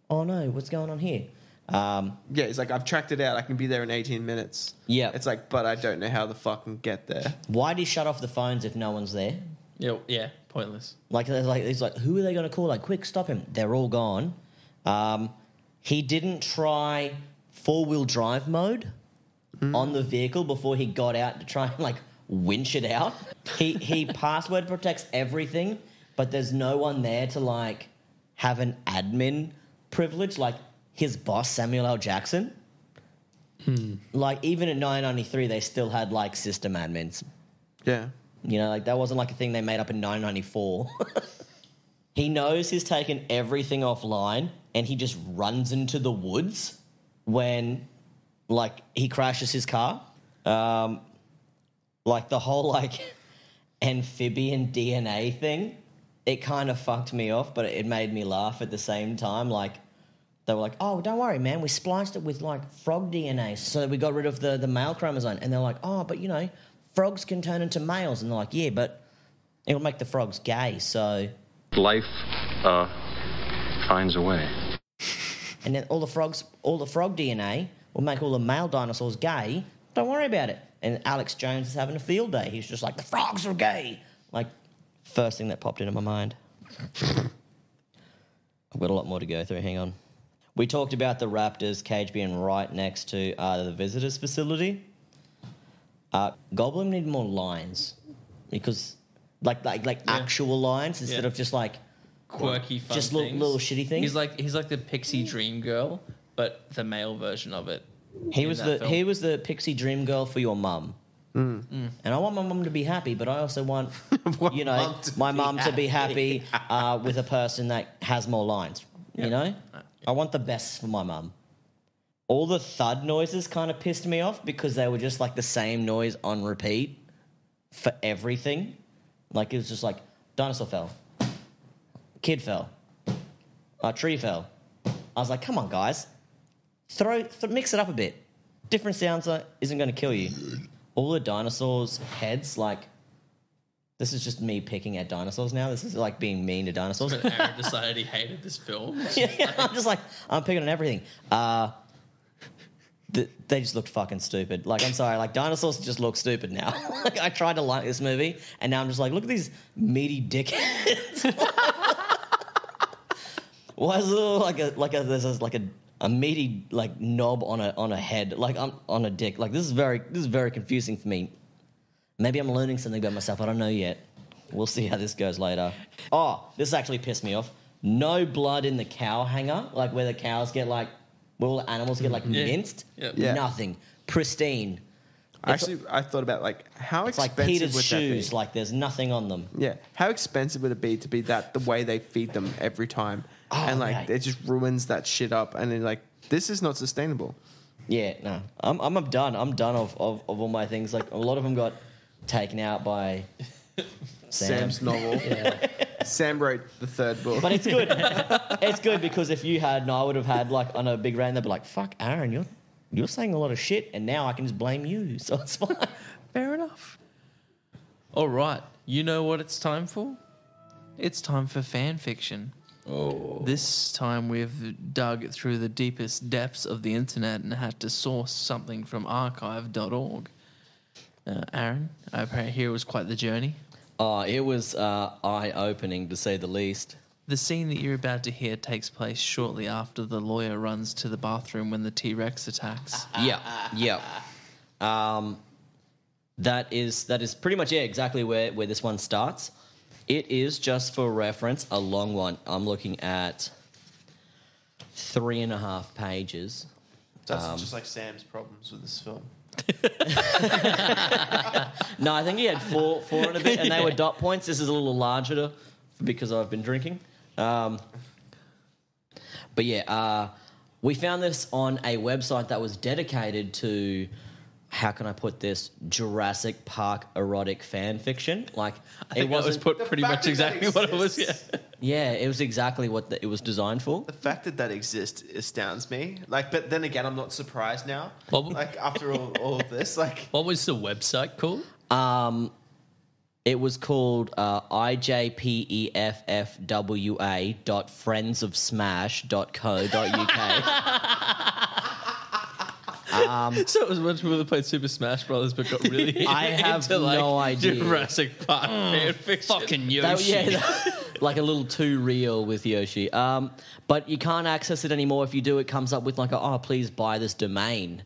oh no, what's going on here? Yeah, it's like, I've tracked it out. I can be there in 18 minutes. Yeah. It's like, but I don't know how the fuck can get there. Why'd he shut off the phones if no one's there? Yeah, pointless. Like he's like, who are they going to call? Like, quick, stop him! They're all gone. He didn't try 4-wheel drive mode on the vehicle before he got out to try and like winch it out. He password protects everything, but there's no one there to like have an admin privilege like his boss Samuel L. Jackson. Like even in 1993, they still had like system admins. Yeah. You know, like that wasn't like a thing they made up in 1994. He knows he's taken everything offline and he just runs into the woods when like he crashes his car. Like the whole like amphibian DNA thing, it kind of fucked me off, but it made me laugh at the same time. Like they were like, oh, don't worry, man, we spliced it with like frog DNA, so we got rid of the male chromosome. And they're like, oh, but you know, frogs can turn into males. And they're like, yeah, but it'll make the frogs gay, so... Life finds a way. And then all the frog DNA will make all the male dinosaurs gay. Don't worry about it. And Alex Jones is having a field day. He's just like, the frogs are gay. Like, first thing that popped into my mind. I've got a lot more to go through. Hang on. We talked about the Raptors cage being right next to the visitors facility. Goldblum needed more lines because, like actual lines instead of just like Quirky, fun just things. little shitty things. He's like the pixie dream girl, but the male version of it. He was the pixie dream girl for your mum. And I want my mum to be happy, but I also want my mum to be happy with a person that has more lines. You know, I want the best for my mum. All the thud noises kind of pissed me off because they were just like the same noise on repeat for everything. Like it was just like dinosaur fell, kid fell, tree fell. I was like, come on, guys, mix it up a bit. Different sounds isn't going to kill you. All the dinosaurs' heads like This is just me picking at dinosaurs now. This is like being mean to dinosaurs. Aaron decided he hated this film. Yeah, I'm just like, I'm picking on everything. They just looked fucking stupid. Like, I'm sorry, like dinosaurs just look stupid now. Like, I tried to like this movie, and now I'm just like, look at these meaty dickheads. Why is it there's like a meaty like knob on a head, like on a dick? Like this is very confusing for me. Maybe I'm learning something about myself. I don't know yet. We'll see how this goes later. Oh, this actually pissed me off. No blood in the cow hanger, like where the cows get like, where all the animals get like minced. Yep. Yeah. Nothing. Pristine. Actually, I thought about like how It's like expensive Peter's would shoes. that be? Like there's nothing on them. Yeah, how expensive would it be to be that the way they feed them every time, and like mate. it just ruins that shit up, and then like this is not sustainable. Yeah, no. I'm done. I'm done of all my things. Like a lot of them got taken out by Sam. Sam's novel. Sam wrote the third book, But it's good. It's good because if you had, I would have had like on a big rant, they'd be like, "Fuck, Aaron, you're saying a lot of shit, and now I can just blame you, so it's fine." Fair enough. All right. You know what it's time for? It's time for fan fiction. Oh. This time we've dug through the deepest depths of the internet and had to source something from archive.org. Aaron, I hear it was quite the journey. It was eye-opening, to say the least. The scene that you're about to hear takes place shortly after the lawyer runs to the bathroom when the T-Rex attacks. Yeah. That is pretty much exactly where this one starts. It is, just for reference, a long one. I'm looking at 3.5 pages. that's just like Sam's problems with this film. No, I think he had four and a bit, and they were dot points. This is a little larger because I've been drinking. But yeah, we found this on a website that was dedicated to, how can I put this, Jurassic Park erotic fan fiction. Like, I think it was put pretty much exactly what it was. Yeah. Yeah, it was exactly what it was designed for. The fact that exists astounds me. Like, but then again, I'm not surprised now. Like after all of this, like, What was the website called? It was called ijpeffwa.friendsofsmash.co.uk. So it was when people that played Super Smash Brothers but got really I have into, like, no idea. Jurassic Park fan fiction. Fucking Yoshi. Like a little too real with Yoshi. But you can't access it anymore. If you do, it comes up with like, please buy this domain.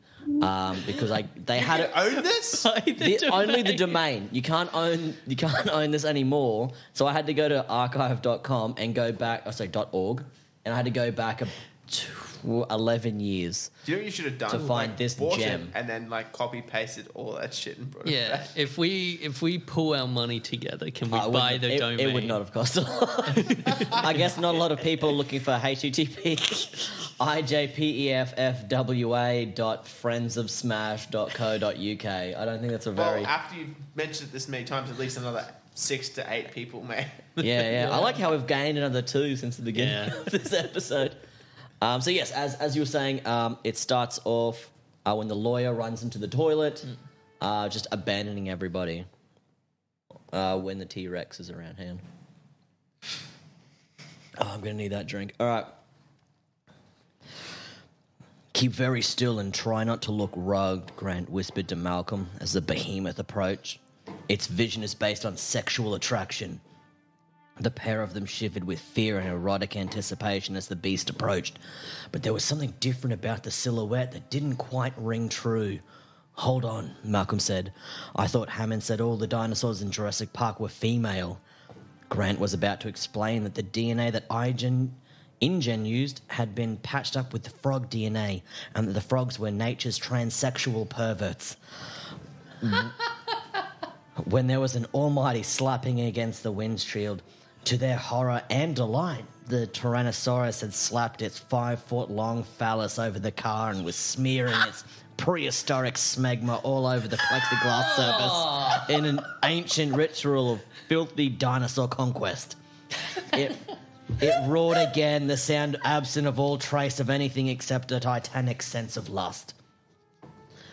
Because they had it. own this? Only the domain. You can't own this anymore. So I had to go to archive.com and go back. .org, and I had to go back 11 years. Do you know what you should have done? To find this bought gem. it and then like copy pasted all that shit and brought it Yeah, back. if we pull our money together, can we buy the domain? It would not have cost a lot. I guess not a lot of people are looking for HTTP ijpeffwa.friendsofsmash.co.uk. I don't think that's a very... Well, after you've mentioned it this many times, at least another 6 to 8 people may. Yeah. I like how we've gained another 2 since the beginning of this episode. So yes, as you were saying, it starts off when the lawyer runs into the toilet, just abandoning everybody when the T-Rex is around hand. I'm going to need that drink. All right. Keep very still and try not to look rugged, Grant whispered to Malcolm as the behemoth approached. Its vision is based on sexual attraction. The pair of them shivered with fear and erotic anticipation as the beast approached. But there was something different about the silhouette that didn't quite ring true. Hold on, Malcolm said. I thought Hammond said all the dinosaurs in Jurassic Park were female. Grant was about to explain that the DNA that InGen used had been patched up with the frog DNA and that the frogs were nature's transsexual perverts. When there was an almighty slapping against the windshield, to their horror and delight, the Tyrannosaurus had slapped its 5-foot-long phallus over the car and was smearing its prehistoric smegma all over the plexiglass surface in an ancient ritual of filthy dinosaur conquest. It roared again, the sound absent of all trace of anything except a titanic sense of lust.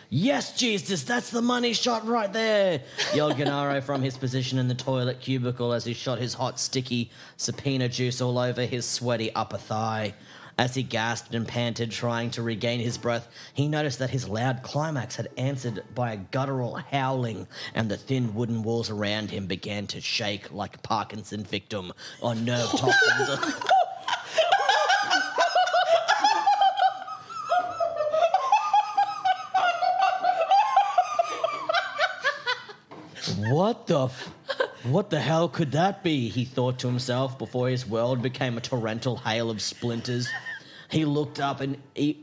Yes, Jesus, that's the money shot right there, yelled Gennaro from his position in the toilet cubicle as he shot his hot, sticky subpoena juice all over his sweaty upper thigh. As he gasped and panted, trying to regain his breath, he noticed that his loud climax had answered by a guttural howling, and the thin wooden walls around him began to shake like a Parkinson victim on nerve toxins. What the hell could that be? He thought to himself before his world became a torrential hail of splinters. He looked up even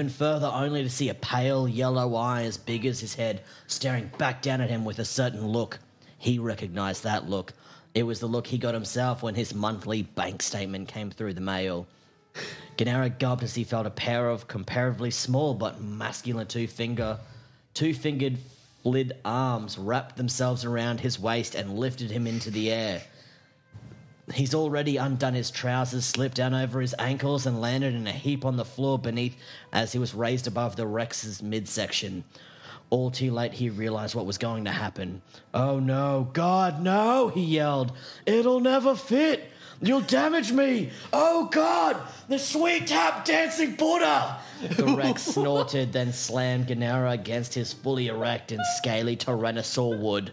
further, only to see a pale yellow eye as big as his head staring back down at him with a certain look. He recognized that look. It was the look he got himself when his monthly bank statement came through the mail. Gennaro gulped as he felt a pair of comparatively small but masculine two-fingered flid arms wrapped themselves around his waist and lifted him into the air. He's already undone his trousers, slipped down over his ankles, and landed in a heap on the floor beneath as he was raised above the Rex's midsection. All too late, he realized what was going to happen. "Oh no, God, no," he yelled. "It'll never fit. You'll damage me. Oh God, the sweet tap dancing Buddha." The Rex snorted, then slammed Gennaro against his fully erect and scaly tyrannosaur wood.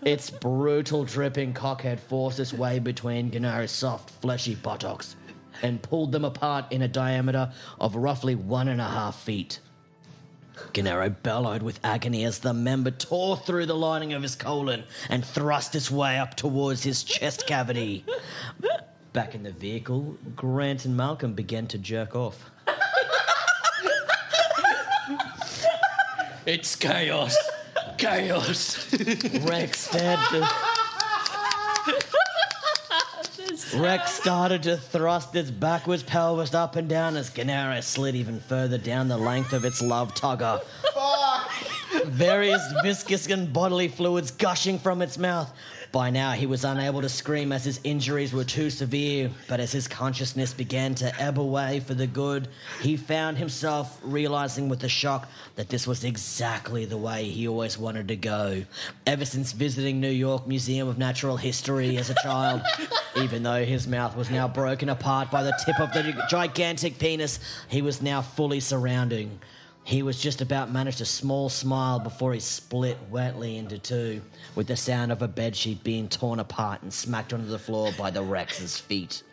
Its brutal, dripping cock had forced its way between Gennaro's soft, fleshy buttocks and pulled them apart in a diameter of roughly 1.5 feet. Gennaro bellowed with agony as the member tore through the lining of his colon and thrust its way up towards his chest cavity. Back in the vehicle, Grant and Malcolm began to jerk off. It's chaos. Chaos. Rex started to thrust its backwards pelvis up and down as Gennaro slid even further down the length of its love tugger. Various viscous and bodily fluids gushing from its mouth. By now, he was unable to scream as his injuries were too severe, but as his consciousness began to ebb away for the good, he found himself realizing with a shock that this was exactly the way he always wanted to go, ever since visiting New York Museum of Natural History as a child. Even though his mouth was now broken apart by the tip of the gigantic penis, he was now fully surrounding. He was just about managed a small smile before he split wetly into two, with the sound of a bedsheet being torn apart and smacked onto the floor by the Rex's feet.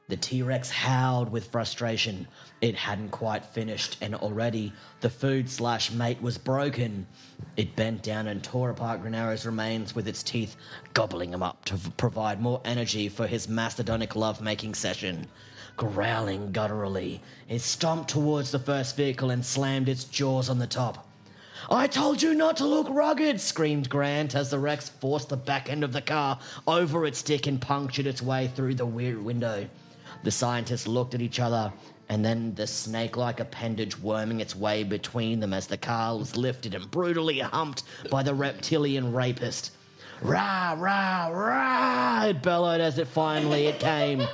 The T-Rex howled with frustration. It hadn't quite finished, and already the food/mate was broken. It bent down and tore apart Gennaro's remains with its teeth, gobbling them up to provide more energy for his mastodonic love-making session. Growling gutturally, it stomped towards the first vehicle and slammed its jaws on the top. "I told you not to look rugged," screamed Grant as the Rex forced the back end of the car over its dick and punctured its way through the rear window. The scientists looked at each other, and then the snake-like appendage worming its way between them as the car was lifted and brutally humped by the reptilian rapist. "Rah, rah, rah," it bellowed as it came.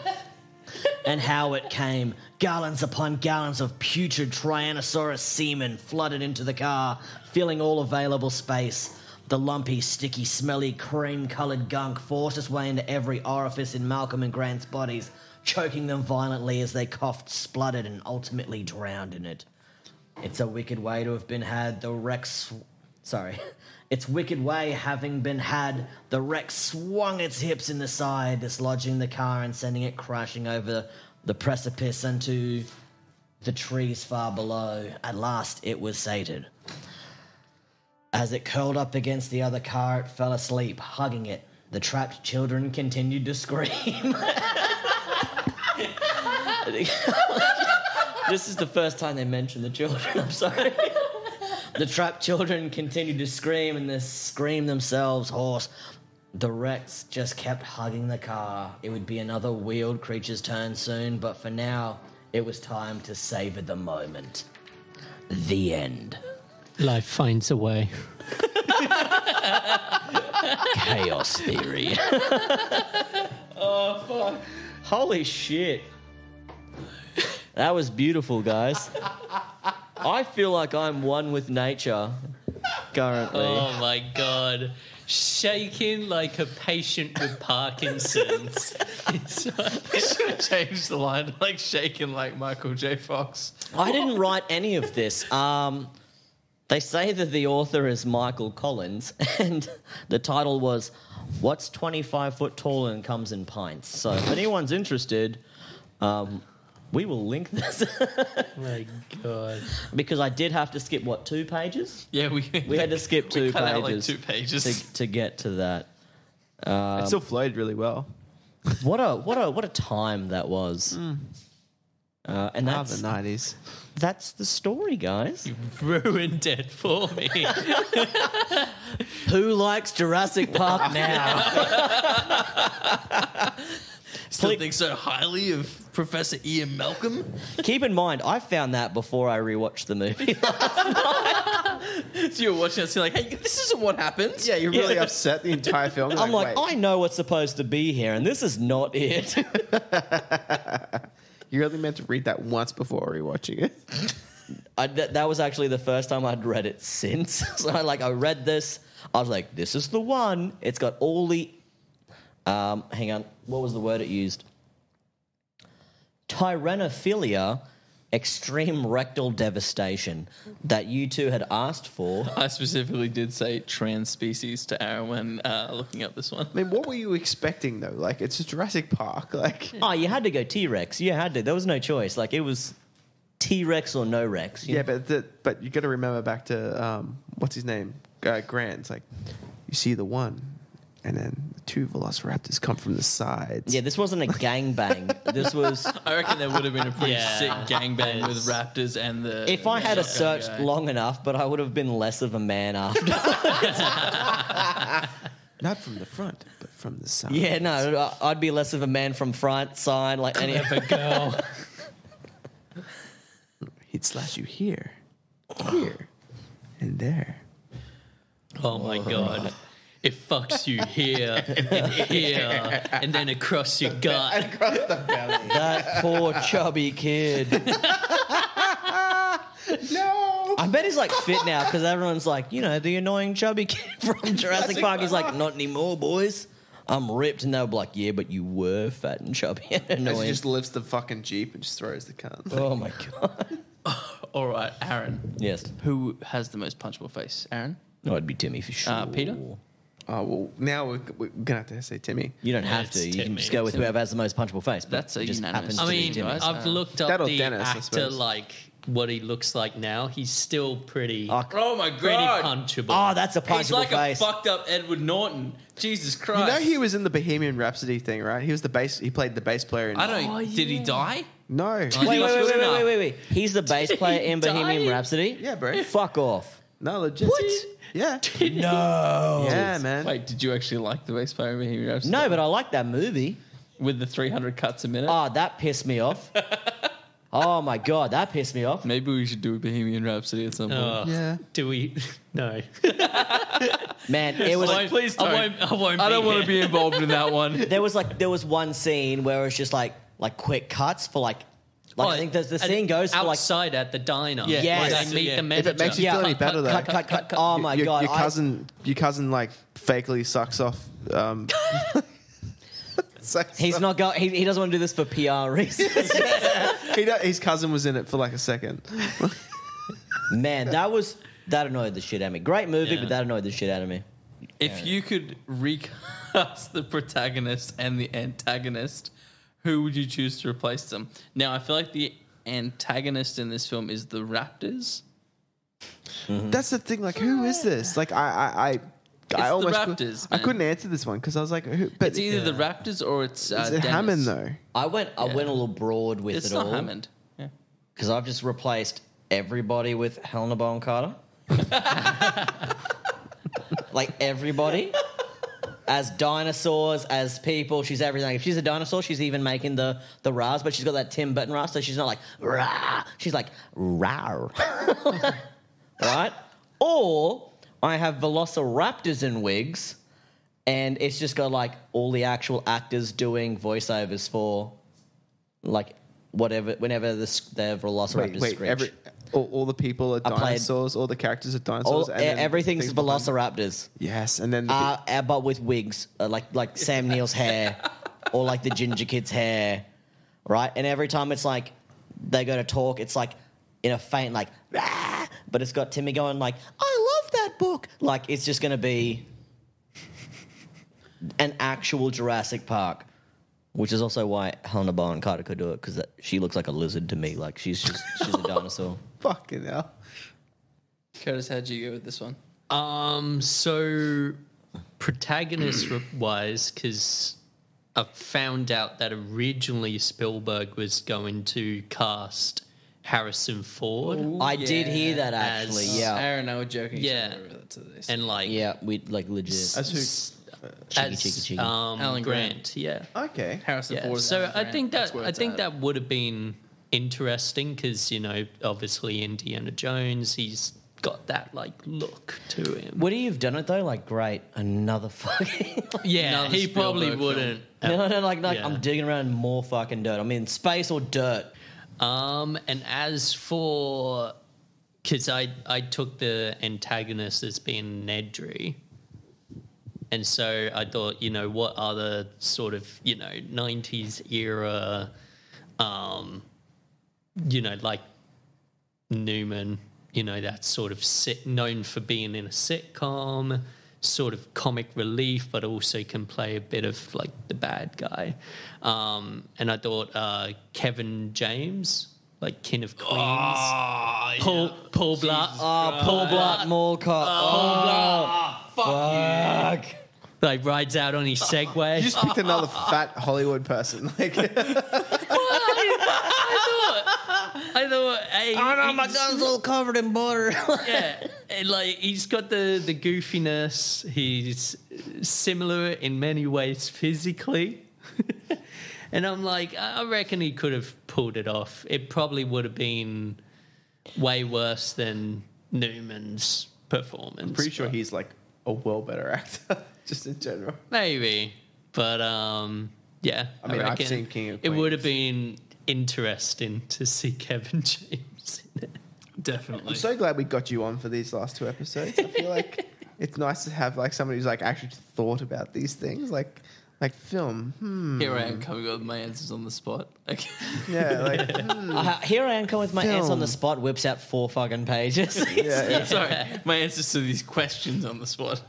And how it came. Gallons upon gallons of putrid Tyrannosaurus semen flooded into the car, filling all available space. The lumpy, sticky, smelly, cream-coloured gunk forced its way into every orifice in Malcolm and Grant's bodies, choking them violently as they coughed, spluttered, and ultimately drowned in it. It's a wicked way to have been had, the Rex... Its wicked way having been had, the Rex swung its hips in the side, dislodging the car and sending it crashing over the precipice into the trees far below. At last, it was sated. As it curled up against the other car, it fell asleep, hugging it. The trapped children continued to scream. This is the first time they mentioned the children, I'm sorry. The trapped children continued to scream and they screamed themselves hoarse. The Rex just kept hugging the car. It would be another wheeled creature's turn soon, but for now, it was time to savor the moment. The end. Life finds a way. Chaos theory. Oh, fuck. Holy shit. That was beautiful, guys. I feel like I'm one with nature currently. Oh my god. Shaking like a patient with Parkinson's. It's like- Change the line to like shaking like Michael J. Fox. I didn't write any of this. They say that the author is Michael Collins, and the title was "What's 25 Foot Tall and Comes in Pints." So if anyone's interested, we will link this my god. because I did have to skip 2 pages. Yeah, we had to skip 2 cut out, like, pages, 2 pages. to get to that. It still flowed really well. What a time that was. And Love that's the 90s. that's the story, guys. You ruined it for me. Who likes Jurassic Park now? Still think so highly of Professor Ian Malcolm. Keep in mind, I found that before I rewatched the movie. So you're watching it, so you're like, hey, this isn't what happens. Yeah, you're really upset the entire film. You're I'm like, wait. I know what's supposed to be here, and this is not it. You really meant to read that once before rewatching it. That was actually the first time I'd read it since. So I read this. I was like, this is the one. It's got all the... hang on. What was the word it used? Tyranophilia, extreme rectal devastation that you two had asked for. I specifically did say trans species to Aaron when looking up this one. I mean, what were you expecting, though? Like, it's a Jurassic Park. Like, Oh, you had to go T-Rex. You had to. There was no choice. Like, it was T-Rex or no Rex. yeah, but you got to remember back to, what's his name? Grant. It's like, you see the one, and then the 2 velociraptors come from the sides. Yeah, this wasn't a gangbang. This was... I reckon there would have been a pretty Yeah. sick gangbang with raptors and the... If I had a shotgun searched guy. long enough, but I would have been less of a man after. Not from the front, but from the side. Yeah, no, I'd be less of a man from front, side, like any Clever girl. He'd slash you here, and there. Oh my god. It fucks you here and here and then across your gut. Across the belly. that poor chubby kid. No! I bet he's like fit now because everyone's like, the annoying chubby kid from Jurassic Park. He's like, not anymore, boys. I'm ripped, and they'll be like, yeah, but you were fat and chubby and As he annoying. just lifts the fucking Jeep and just throws the gun. Oh my god. All right, Aaron. Yes. Who has the most punchable face? Aaron? No, it'd be Timmy for sure. Peter? Oh, well, now we're going to have to say Timmy. You don't have It's to. You can Timmy. just go with whoever has the most punchable face. But That's a it just unanimous happens I to be mean, Timmy. guys. I've looked up That or the Dennis, I actor, suppose. like what he looks like now. He's still pretty, Oh my pretty god! punchable. Oh, that's a punchable He's like face. a fucked up Edward Norton. Jesus Christ! You know he was in the Bohemian Rhapsody thing, right? He was the bass. He played the bass player in. I don't. Did he die? No. Wait. He's the bass player in Bohemian die? Rhapsody? Yeah, bro. Fuck off. No, legit. What? Yeah. No. Yeah, man. Wait, did you actually like the bass player in Bohemian Rhapsody? No, but I like that movie. With the 300 cuts a minute. Oh, that pissed me off. Oh my god, that pissed me off. Maybe we should do a Bohemian Rhapsody at some point. Oh, Yeah. Do we? No. Man, it was Like, please don't. I won't I don't be want to here. be involved in that one. there was one scene where it's just like quick cuts for I think the scene goes for outside at the diner. Yeah. Yes. where they meet Yeah. the If manager. If it makes you feel any better, though. cut. Oh my god. Your cousin like fakely sucks off. He's not going. He doesn't want to do this for PR reasons. His cousin was in it for like a second. Man, that annoyed the shit out of me. Great movie, Yeah. but that annoyed the shit out of me. If you could recast the protagonist and the antagonist, who would you choose to replace them? Now, I feel like the antagonist in this film is the Raptors. That's the thing. Like, who is this? Like, I the almost Raptors, I man. couldn't answer this one because I was like, who? But It's either the Raptors or it's is it Dennis. Hammond though? I went a little broad with It's it not all Hammond. Yeah. because I've just replaced everybody with Helena Bonham Carter. Like everybody. As dinosaurs, as people, she's everything. If she's a dinosaur, she's even making the Rahs, but she's got that Tim Burton Rah, so she's not like rah. She's like rah. Right? Or I have velociraptors in wigs, and it's just got like all the actual actors doing voiceovers for like whatever, whenever the velociraptors Wait. screech. All the people are played- dinosaurs. All the characters are dinosaurs. then Everything's things behind- velociraptors. Yes, and then But with wigs, like Sam Neill's hair, or like the Ginger Kid's hair, right? And every time it's like they go to talk, it's like in a faint like, "Rah!" But it's got Timmy going like, "I love that book." Like it's just going to be an actual Jurassic Park, which is also why Helena Bonham Carter could do it, because she looks like a lizard to me. Like she's a dinosaur. fucking hell. Curtis, how'd you go with this one? So protagonist-wise, because I found out that originally Spielberg was going to cast Harrison Ford. I did hear that actually. As- Yeah, Aaron and I were joking. each Yeah. other over that today. And like yeah, we like legit. As who? cheeky. Alan Grant, yeah. Okay. Harrison Yeah, Ford. is so Alan I Grant. think That's that where I it's think at. that would have been interesting because obviously Indiana Jones, he's got that like look to him. Would he have done it though? Like, great, another fucking. Yeah, Another he probably Spielberg wouldn't. No, like Yeah. I'm digging around more fucking dirt. I mean, space or dirt. And as for, because I took the antagonist as being Nedry, and so I thought, what other sort of 90s era, like Newman, that's sort of known for being in a sitcom, sort of comic relief, but also can play a bit of like the bad guy. And I thought Kevin James, like King of Queens, Paul Blart, Paul Blart Mall Cop. Fuck. like rides out on his Segway. You just picked another fat Hollywood person. Like, I thought, hey, My gun's all covered in butter. yeah, and like he's got the goofiness. He's similar in many ways physically, and I'm like, I reckon he could have pulled it off. It probably would have been way worse than Newman's performance. I'm pretty sure he's like a well better actor, just in general. maybe, but yeah. I mean, I've reckon seen King of it would have Queens. been interesting to see Kevin James in it. Definitely. I'm so glad we got you on for these last two episodes. I feel like it's nice to have like somebody who's like actually thought about these things, like film. Here I am coming up with my answers on the spot. Okay. Yeah, like Here I am coming with my answer on the Film. spot, whips out 4 fucking pages. yeah. Sorry, my answers to these questions on the spot.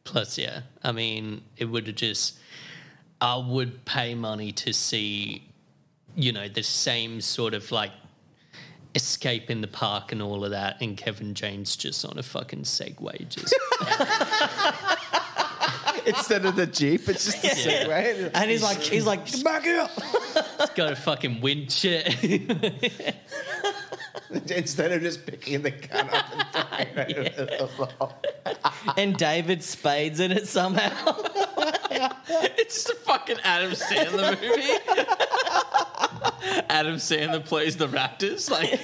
Plus, yeah, I mean, it would have just. I would pay money to see, the same sort of like escape in the park and all of that, and Kevin James just on a fucking Segway, just Instead of the Jeep, it's just a Segway. And he's like, back it up. got a fucking wind shit. Instead of just picking the gun up and throwing it. And David Spade's in it somehow. It's just a fucking Adam Sandler movie. Adam Sandler plays the Raptors. Like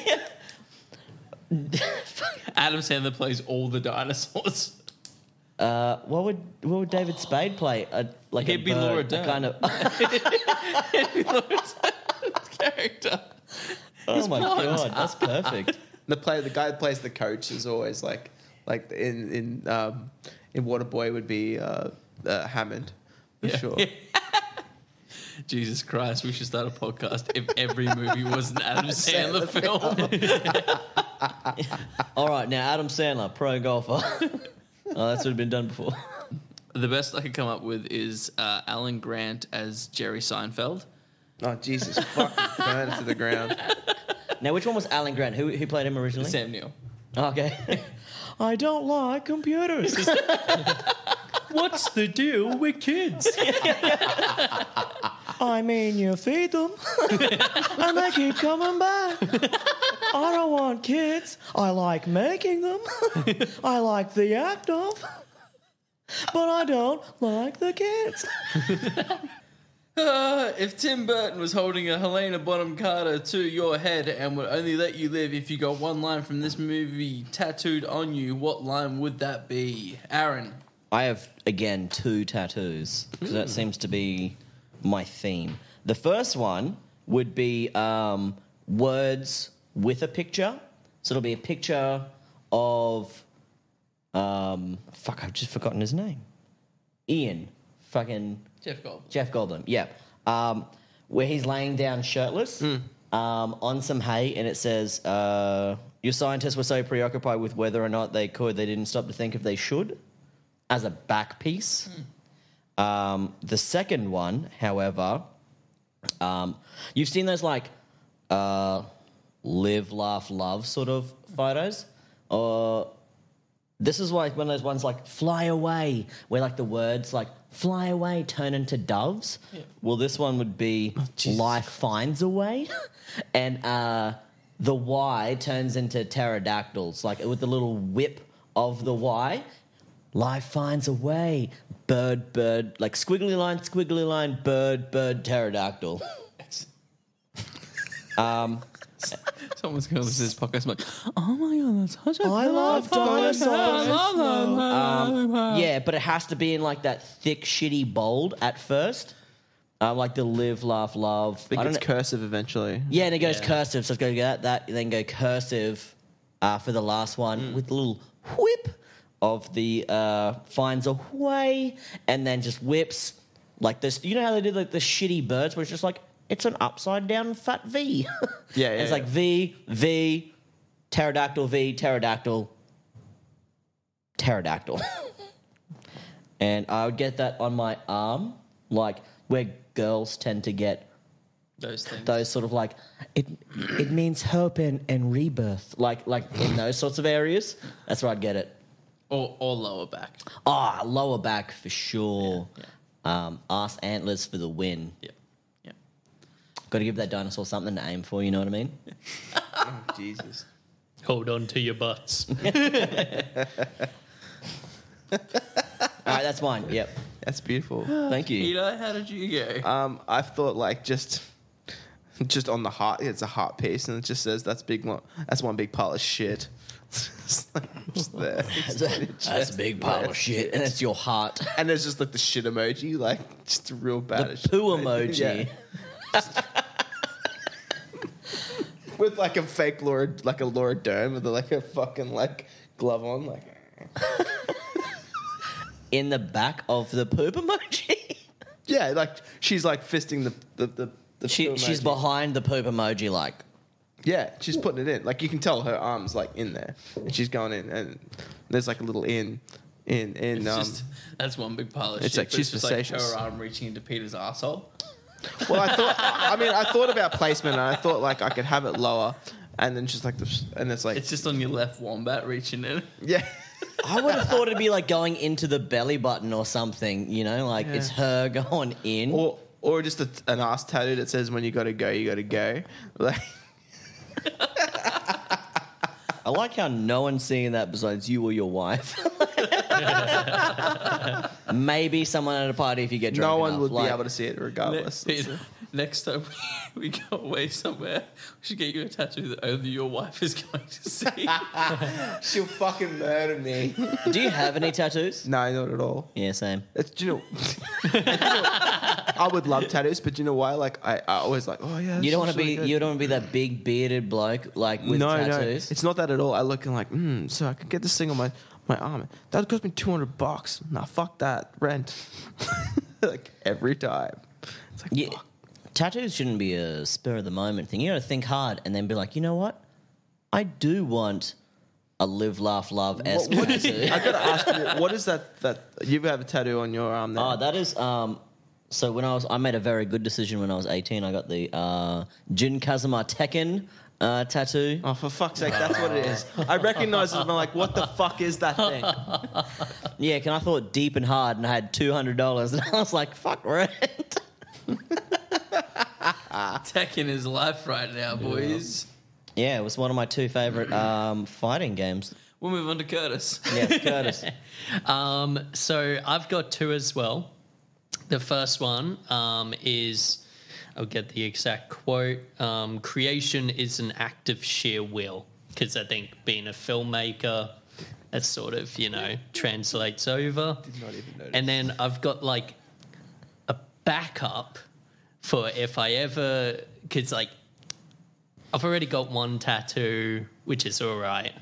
Adam Sandler plays all the dinosaurs. What would David Spade play? He'd be Laura Dern. Kind of. Character. Oh my god, that's perfect. The guy that plays the coach is always like in Waterboy would be Hammond for sure. Jesus Christ, we should start a podcast if every movie was an Adam Sandler film. All right, now Adam Sandler, pro golfer. Oh, that's what had been done before. The best I could come up with is Alan Grant as Jerry Seinfeld. Oh Jesus, fucking burn it to the ground. Now, which one was Alan Grant? Who played him originally? Sam Neill. Okay. I don't like computers. What's the deal with kids? I mean, you feed them, and they keep coming back. I don't want kids. I like making them. I like the act of, but I don't like the kids. If Tim Burton was holding a Helena Bonham Carter to your head and would only let you live if you got one line from this movie tattooed on you, what line would that be? Aaron. I have, again, 2 tattoos, because that seems to be my theme. The first one would be words with a picture, So it'll be a picture of, I've just forgotten his name. Ian, Jeff Goldblum. Yeah, where he's laying down shirtless on some hay, and it says, "Your scientists were so preoccupied with whether or not they didn't stop to think if they should," as a back piece. The second one, however, you've seen those like live, laugh, love sort of photos. This is like one of those ones like fly away, where like the words like fly away turn into doves. Yeah. Well, this one would be life finds a way, and the Y turns into pterodactyls, like with the little whip of the Y. Life finds a way. Bird, like squiggly line, bird, pterodactyl. Someone's going to listen to this podcast and be like, oh my God, that's such a I love dinosaurs. dinosaurs. Yeah, but it has to be in like that thick, shitty bold at first. Like the live, laugh, love. I think it's cursive eventually. Yeah, and it goes cursive. So it's going to go that, then go cursive for the last one with a little whip of the finds a way, and then just whips like this. You know how they did like the shitty birds where it's just like, it's an upside down fat V. It's like V, pterodactyl, V, pterodactyl. And I would get that on my arm, like where girls tend to get those things. Those sort of like, it means hope and rebirth. Like in those sorts of areas. That's where I'd get it. Or lower back. Lower back for sure. Yeah. Arse antlers for the win. Yeah. Got to give that dinosaur something to aim for, you know what I mean? Oh, Jesus. Hold on to your butts. All right, that's mine. Yep. That's beautiful. Thank you. Peter, how did you go? I've thought like just on the heart. It's a heart piece, and it just says that's one big pile of shit. Just there. That's a big pile of shit, and it's your heart. And there's just like the shit emoji, like just a real bad. The poo emoji. Yeah. With like a fake Laura Dern with like a fucking like glove on, like in the back of the poop emoji. Yeah, like she's like fisting the she's behind the poop emoji, like. Yeah, she's putting it in. Like you can tell her arm's like in there, and she's going in, and there's like a little in. That's one big pile of it's shit. like she's just facetious. like her arm reaching into Peter's arsehole. Well, I thought about placement, and I thought like I could have it lower, and then just like and it's like it's just on your left wombat reaching in. Yeah. I would have thought it'd be like going into the belly button or something, you know, like it's her going in, or just an ass tattoo that says when you gotta go. Like. I like how no one's seeing that besides you or your wife. Maybe someone at a party if you get drunk No one enough, would like, be able to see it regardless. Next time we go away somewhere, we should get you a tattoo that only your wife is going to see. She'll fucking murder me. Do you have any tattoos? No, not at all. Yeah, same. Do you know, I would love tattoos, but do you know why? Like I always like, oh yeah. You don't want to be. You don't want to be that big bearded bloke like with tattoos. No, it's not that at all. I look and like, so I could get this thing on my arm. That would cost me $200. Nah, fuck that. Rent. Like every time. It's like, fuck. Tattoos shouldn't be a spur of the moment thing. You got to think hard and then be like, you know what? I do want a live, laugh, love esque tattoo. I got to ask you, what is that you have a tattoo on your arm there? Oh, that is. So when I made a very good decision when I was 18. I got the Jin Kazuma Tekken tattoo. Oh, for fuck's sake, that's what it is. I recognize it, and I'm like, what the fuck is that thing? Yeah, and I thought deep and hard, and I had $200, and I was like, fuck rent. Tekken is life right now, boys. Yeah, it was one of my two favourite fighting games. We'll move on to Curtis. Yeah, Curtis. So I've got two as well. The first one is, I'll get the exact quote, creation is an act of sheer will. Because I think being a filmmaker, that sort of, translates over. Did not even notice. And then I've got like a backup for if I ever, because like I've already got one tattoo, which is all right.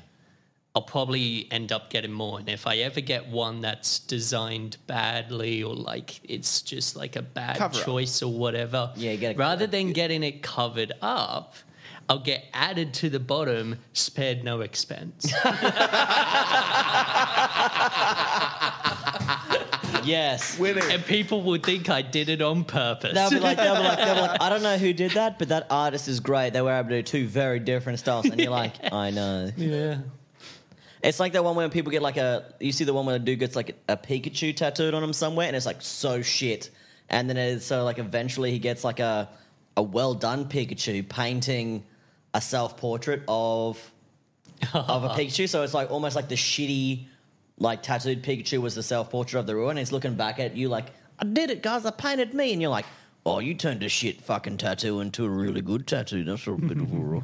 I'll probably end up getting more. And if I ever get one that's designed badly or like it's just like a bad Cover choice or whatever, rather than getting it covered up, I'll get added to the bottom, spared no expense. Yes. Winning. And people would think I did it on purpose. They'll be like, I don't know who did that, but that artist is great. They were able to do two very different styles. And you're like, I know. Yeah. It's like that one where people get like you see the one where the dude gets like a Pikachu tattooed on him somewhere and it's like so shit. And then eventually he gets like a well done Pikachu painting a self-portrait of a Pikachu. So it's like almost like the shitty like tattooed Pikachu was the self-portrait of the ruin. He's looking back at you like, I did it, guys, I painted me. And you're like, oh, you turned a shit fucking tattoo into a really good tattoo. That's a bit of a...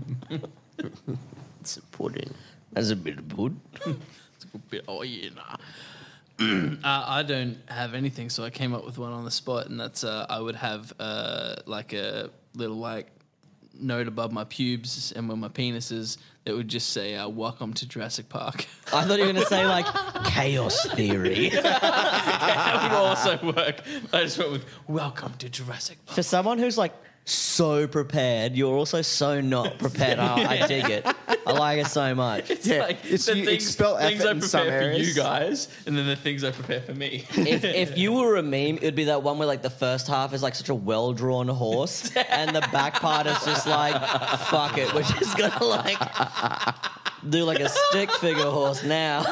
It's a pudding. That's a bit of wood. It's a good bit. Oh, yeah, nah. I don't have anything, so I came up with one on the spot, and that's I would have like a little like note above my pubes and where my penis is that would just say welcome to Jurassic Park. I thought you were going to say like chaos theory. That would also work. I just went with welcome to Jurassic Park. For someone who's like so prepared, you're also so not prepared. I dig it. I like it so much. It's Yeah, like it's- the you things expel I effort in some prepare for you areas. guys, and then the things I prepare for me. If you were a meme, it would be that one where like the first half is like such a well-drawn horse and the back part is just like, fuck it, we're just gonna like do like a stick figure horse now.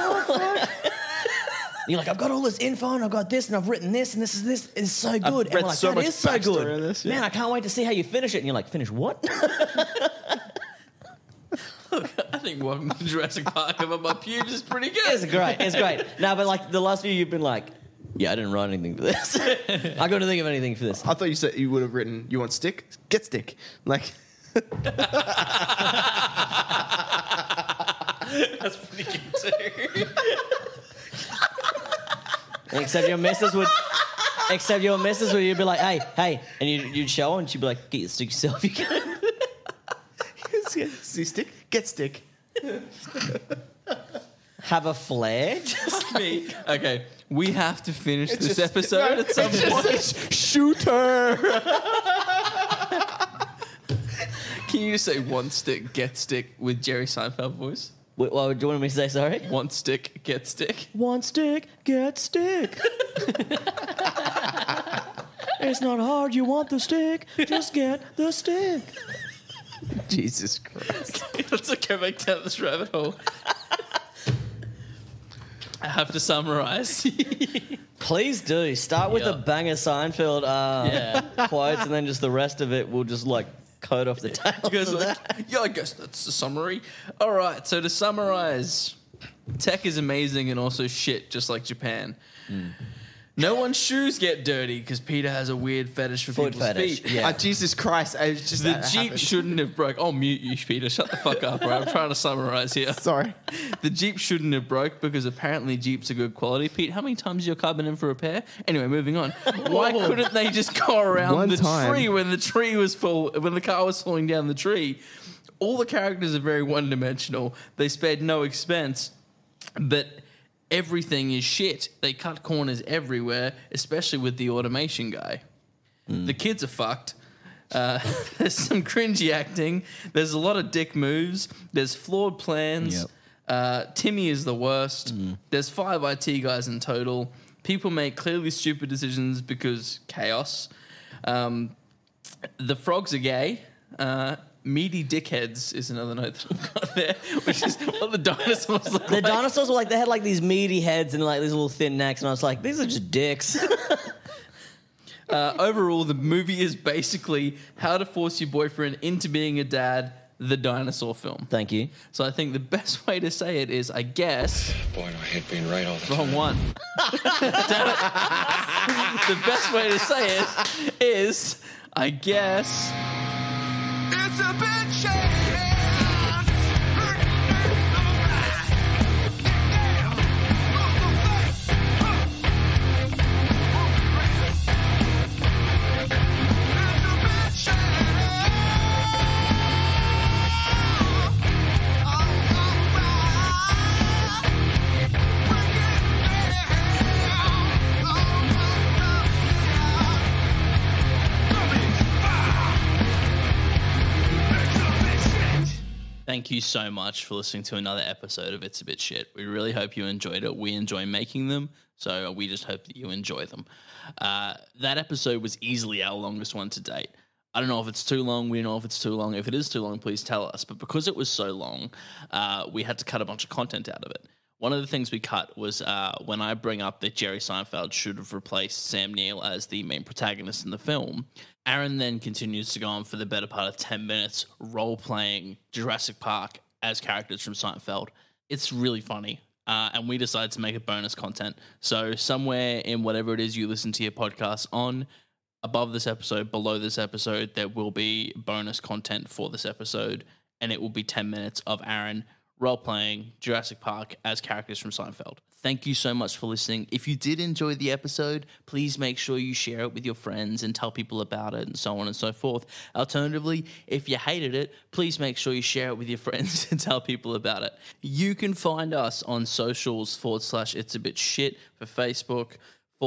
You're like, I've got all this info and I've got this and I've written this and this is so good. And read we're like, so that much is so backstory good. in this, yeah. Man, I can't wait to see how you finish it. And you're like, finish what? I think welcome to Jurassic Park above my pubes is pretty good. It's great. It's great. No, but like the last few, you've been like, yeah, I didn't write anything for this. I couldn't think of anything for this. I thought you said you would have written, you want stick? Get stick. Like, That's pretty good too. Except your missus would, you'd be like, hey, and you'd show her and she'd be like, get your stick yourself. You can. see stick? Get stick. Have a flare. Me. Okay, we have to finish this episode at some point. Shooter. Can you just say one stick, get stick with Jerry Seinfeld voice? Wait, what do you want me to say? Sorry. One stick, get stick. One stick, get stick. It's not hard. You want the stick? Just get the stick. Jesus Christ. Let's go back down this rabbit hole. I have to summarize. Please do. Start with Yeah. a banger Seinfeld quotes, and then just the rest of it will just like code off the tail. You guys are like, yeah, I guess that's the summary. All right, so to summarize, tech is amazing and also shit, just like Japan. No one's shoes get dirty because Peter has a weird fetish for Foot people's fetish. feet. Yeah. Jesus Christ. I was just The that Jeep happened. shouldn't have broke. I'll mute you, Peter. Shut the fuck up, right? I'm trying to summarize here. Sorry. The Jeep shouldn't have broke because apparently Jeeps are good quality. Pete, how many times has your car been in for repair? Anyway, moving on. Why couldn't they just go around One the time. tree when the tree was when the car was falling down the tree? All the characters are very one-dimensional. They spared no expense, but everything is shit. They cut corners everywhere, especially with the automation guy. The kids are fucked. There's some cringy acting. There's a lot of dick moves. There's flawed plans. Timmy is the worst. There's 5 IT guys in total. People make clearly stupid decisions because chaos. The frogs are gay. Meaty dickheads is another note that I've got there, which is what the dinosaurs look The like. dinosaurs were like, they had like these meaty heads and like these little thin necks, and I was like, these are just dicks. Overall, the movie is basically how to force your boyfriend into being a dad, the dinosaur film. Thank you. So I think the best way to say it is, I guess... Boy, do I hate being right all the time. Wrong one. Damn it. The best way to say it is, I guess... It's a bit shady. Thank you so much for listening to another episode of It's a Bit Shit. We really hope you enjoyed it. We enjoy making them, so we just hope that you enjoy them. That episode was easily our longest one to date. I don't know if it's too long. We don't know if it's too long. If it is too long, please tell us. But because it was so long, we had to cut a bunch of content out of it. One of the things we cut was when I bring up that Jerry Seinfeld should have replaced Sam Neill as the main protagonist in the film. Aaron then continues to go on for the better part of 10 minutes role-playing Jurassic Park as characters from Seinfeld. It's really funny, and we decided to make it bonus content. So somewhere in whatever it is you listen to your podcast on, above this episode, below this episode, there will be bonus content for this episode, and it will be 10 minutes of Aaron role-playing Jurassic Park as characters from Seinfeld. Thank you so much for listening. If you did enjoy the episode, please make sure you share it with your friends and tell people about it and so on and so forth. Alternatively, if you hated it, please make sure you share it with your friends and tell people about it. You can find us on socials / It's a Bit Shit for Facebook, /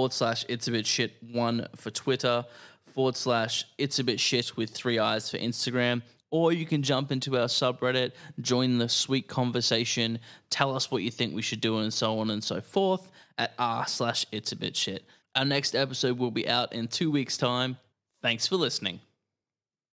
It's a Bit Shit 1 for Twitter, / It's a Bit Shit with 3 eyes for Instagram. Or you can jump into our subreddit, join the sweet conversation, tell us what you think we should do, and so on and so forth at r/It's a Bit Shit. Our next episode will be out in 2 weeks' time. Thanks for listening.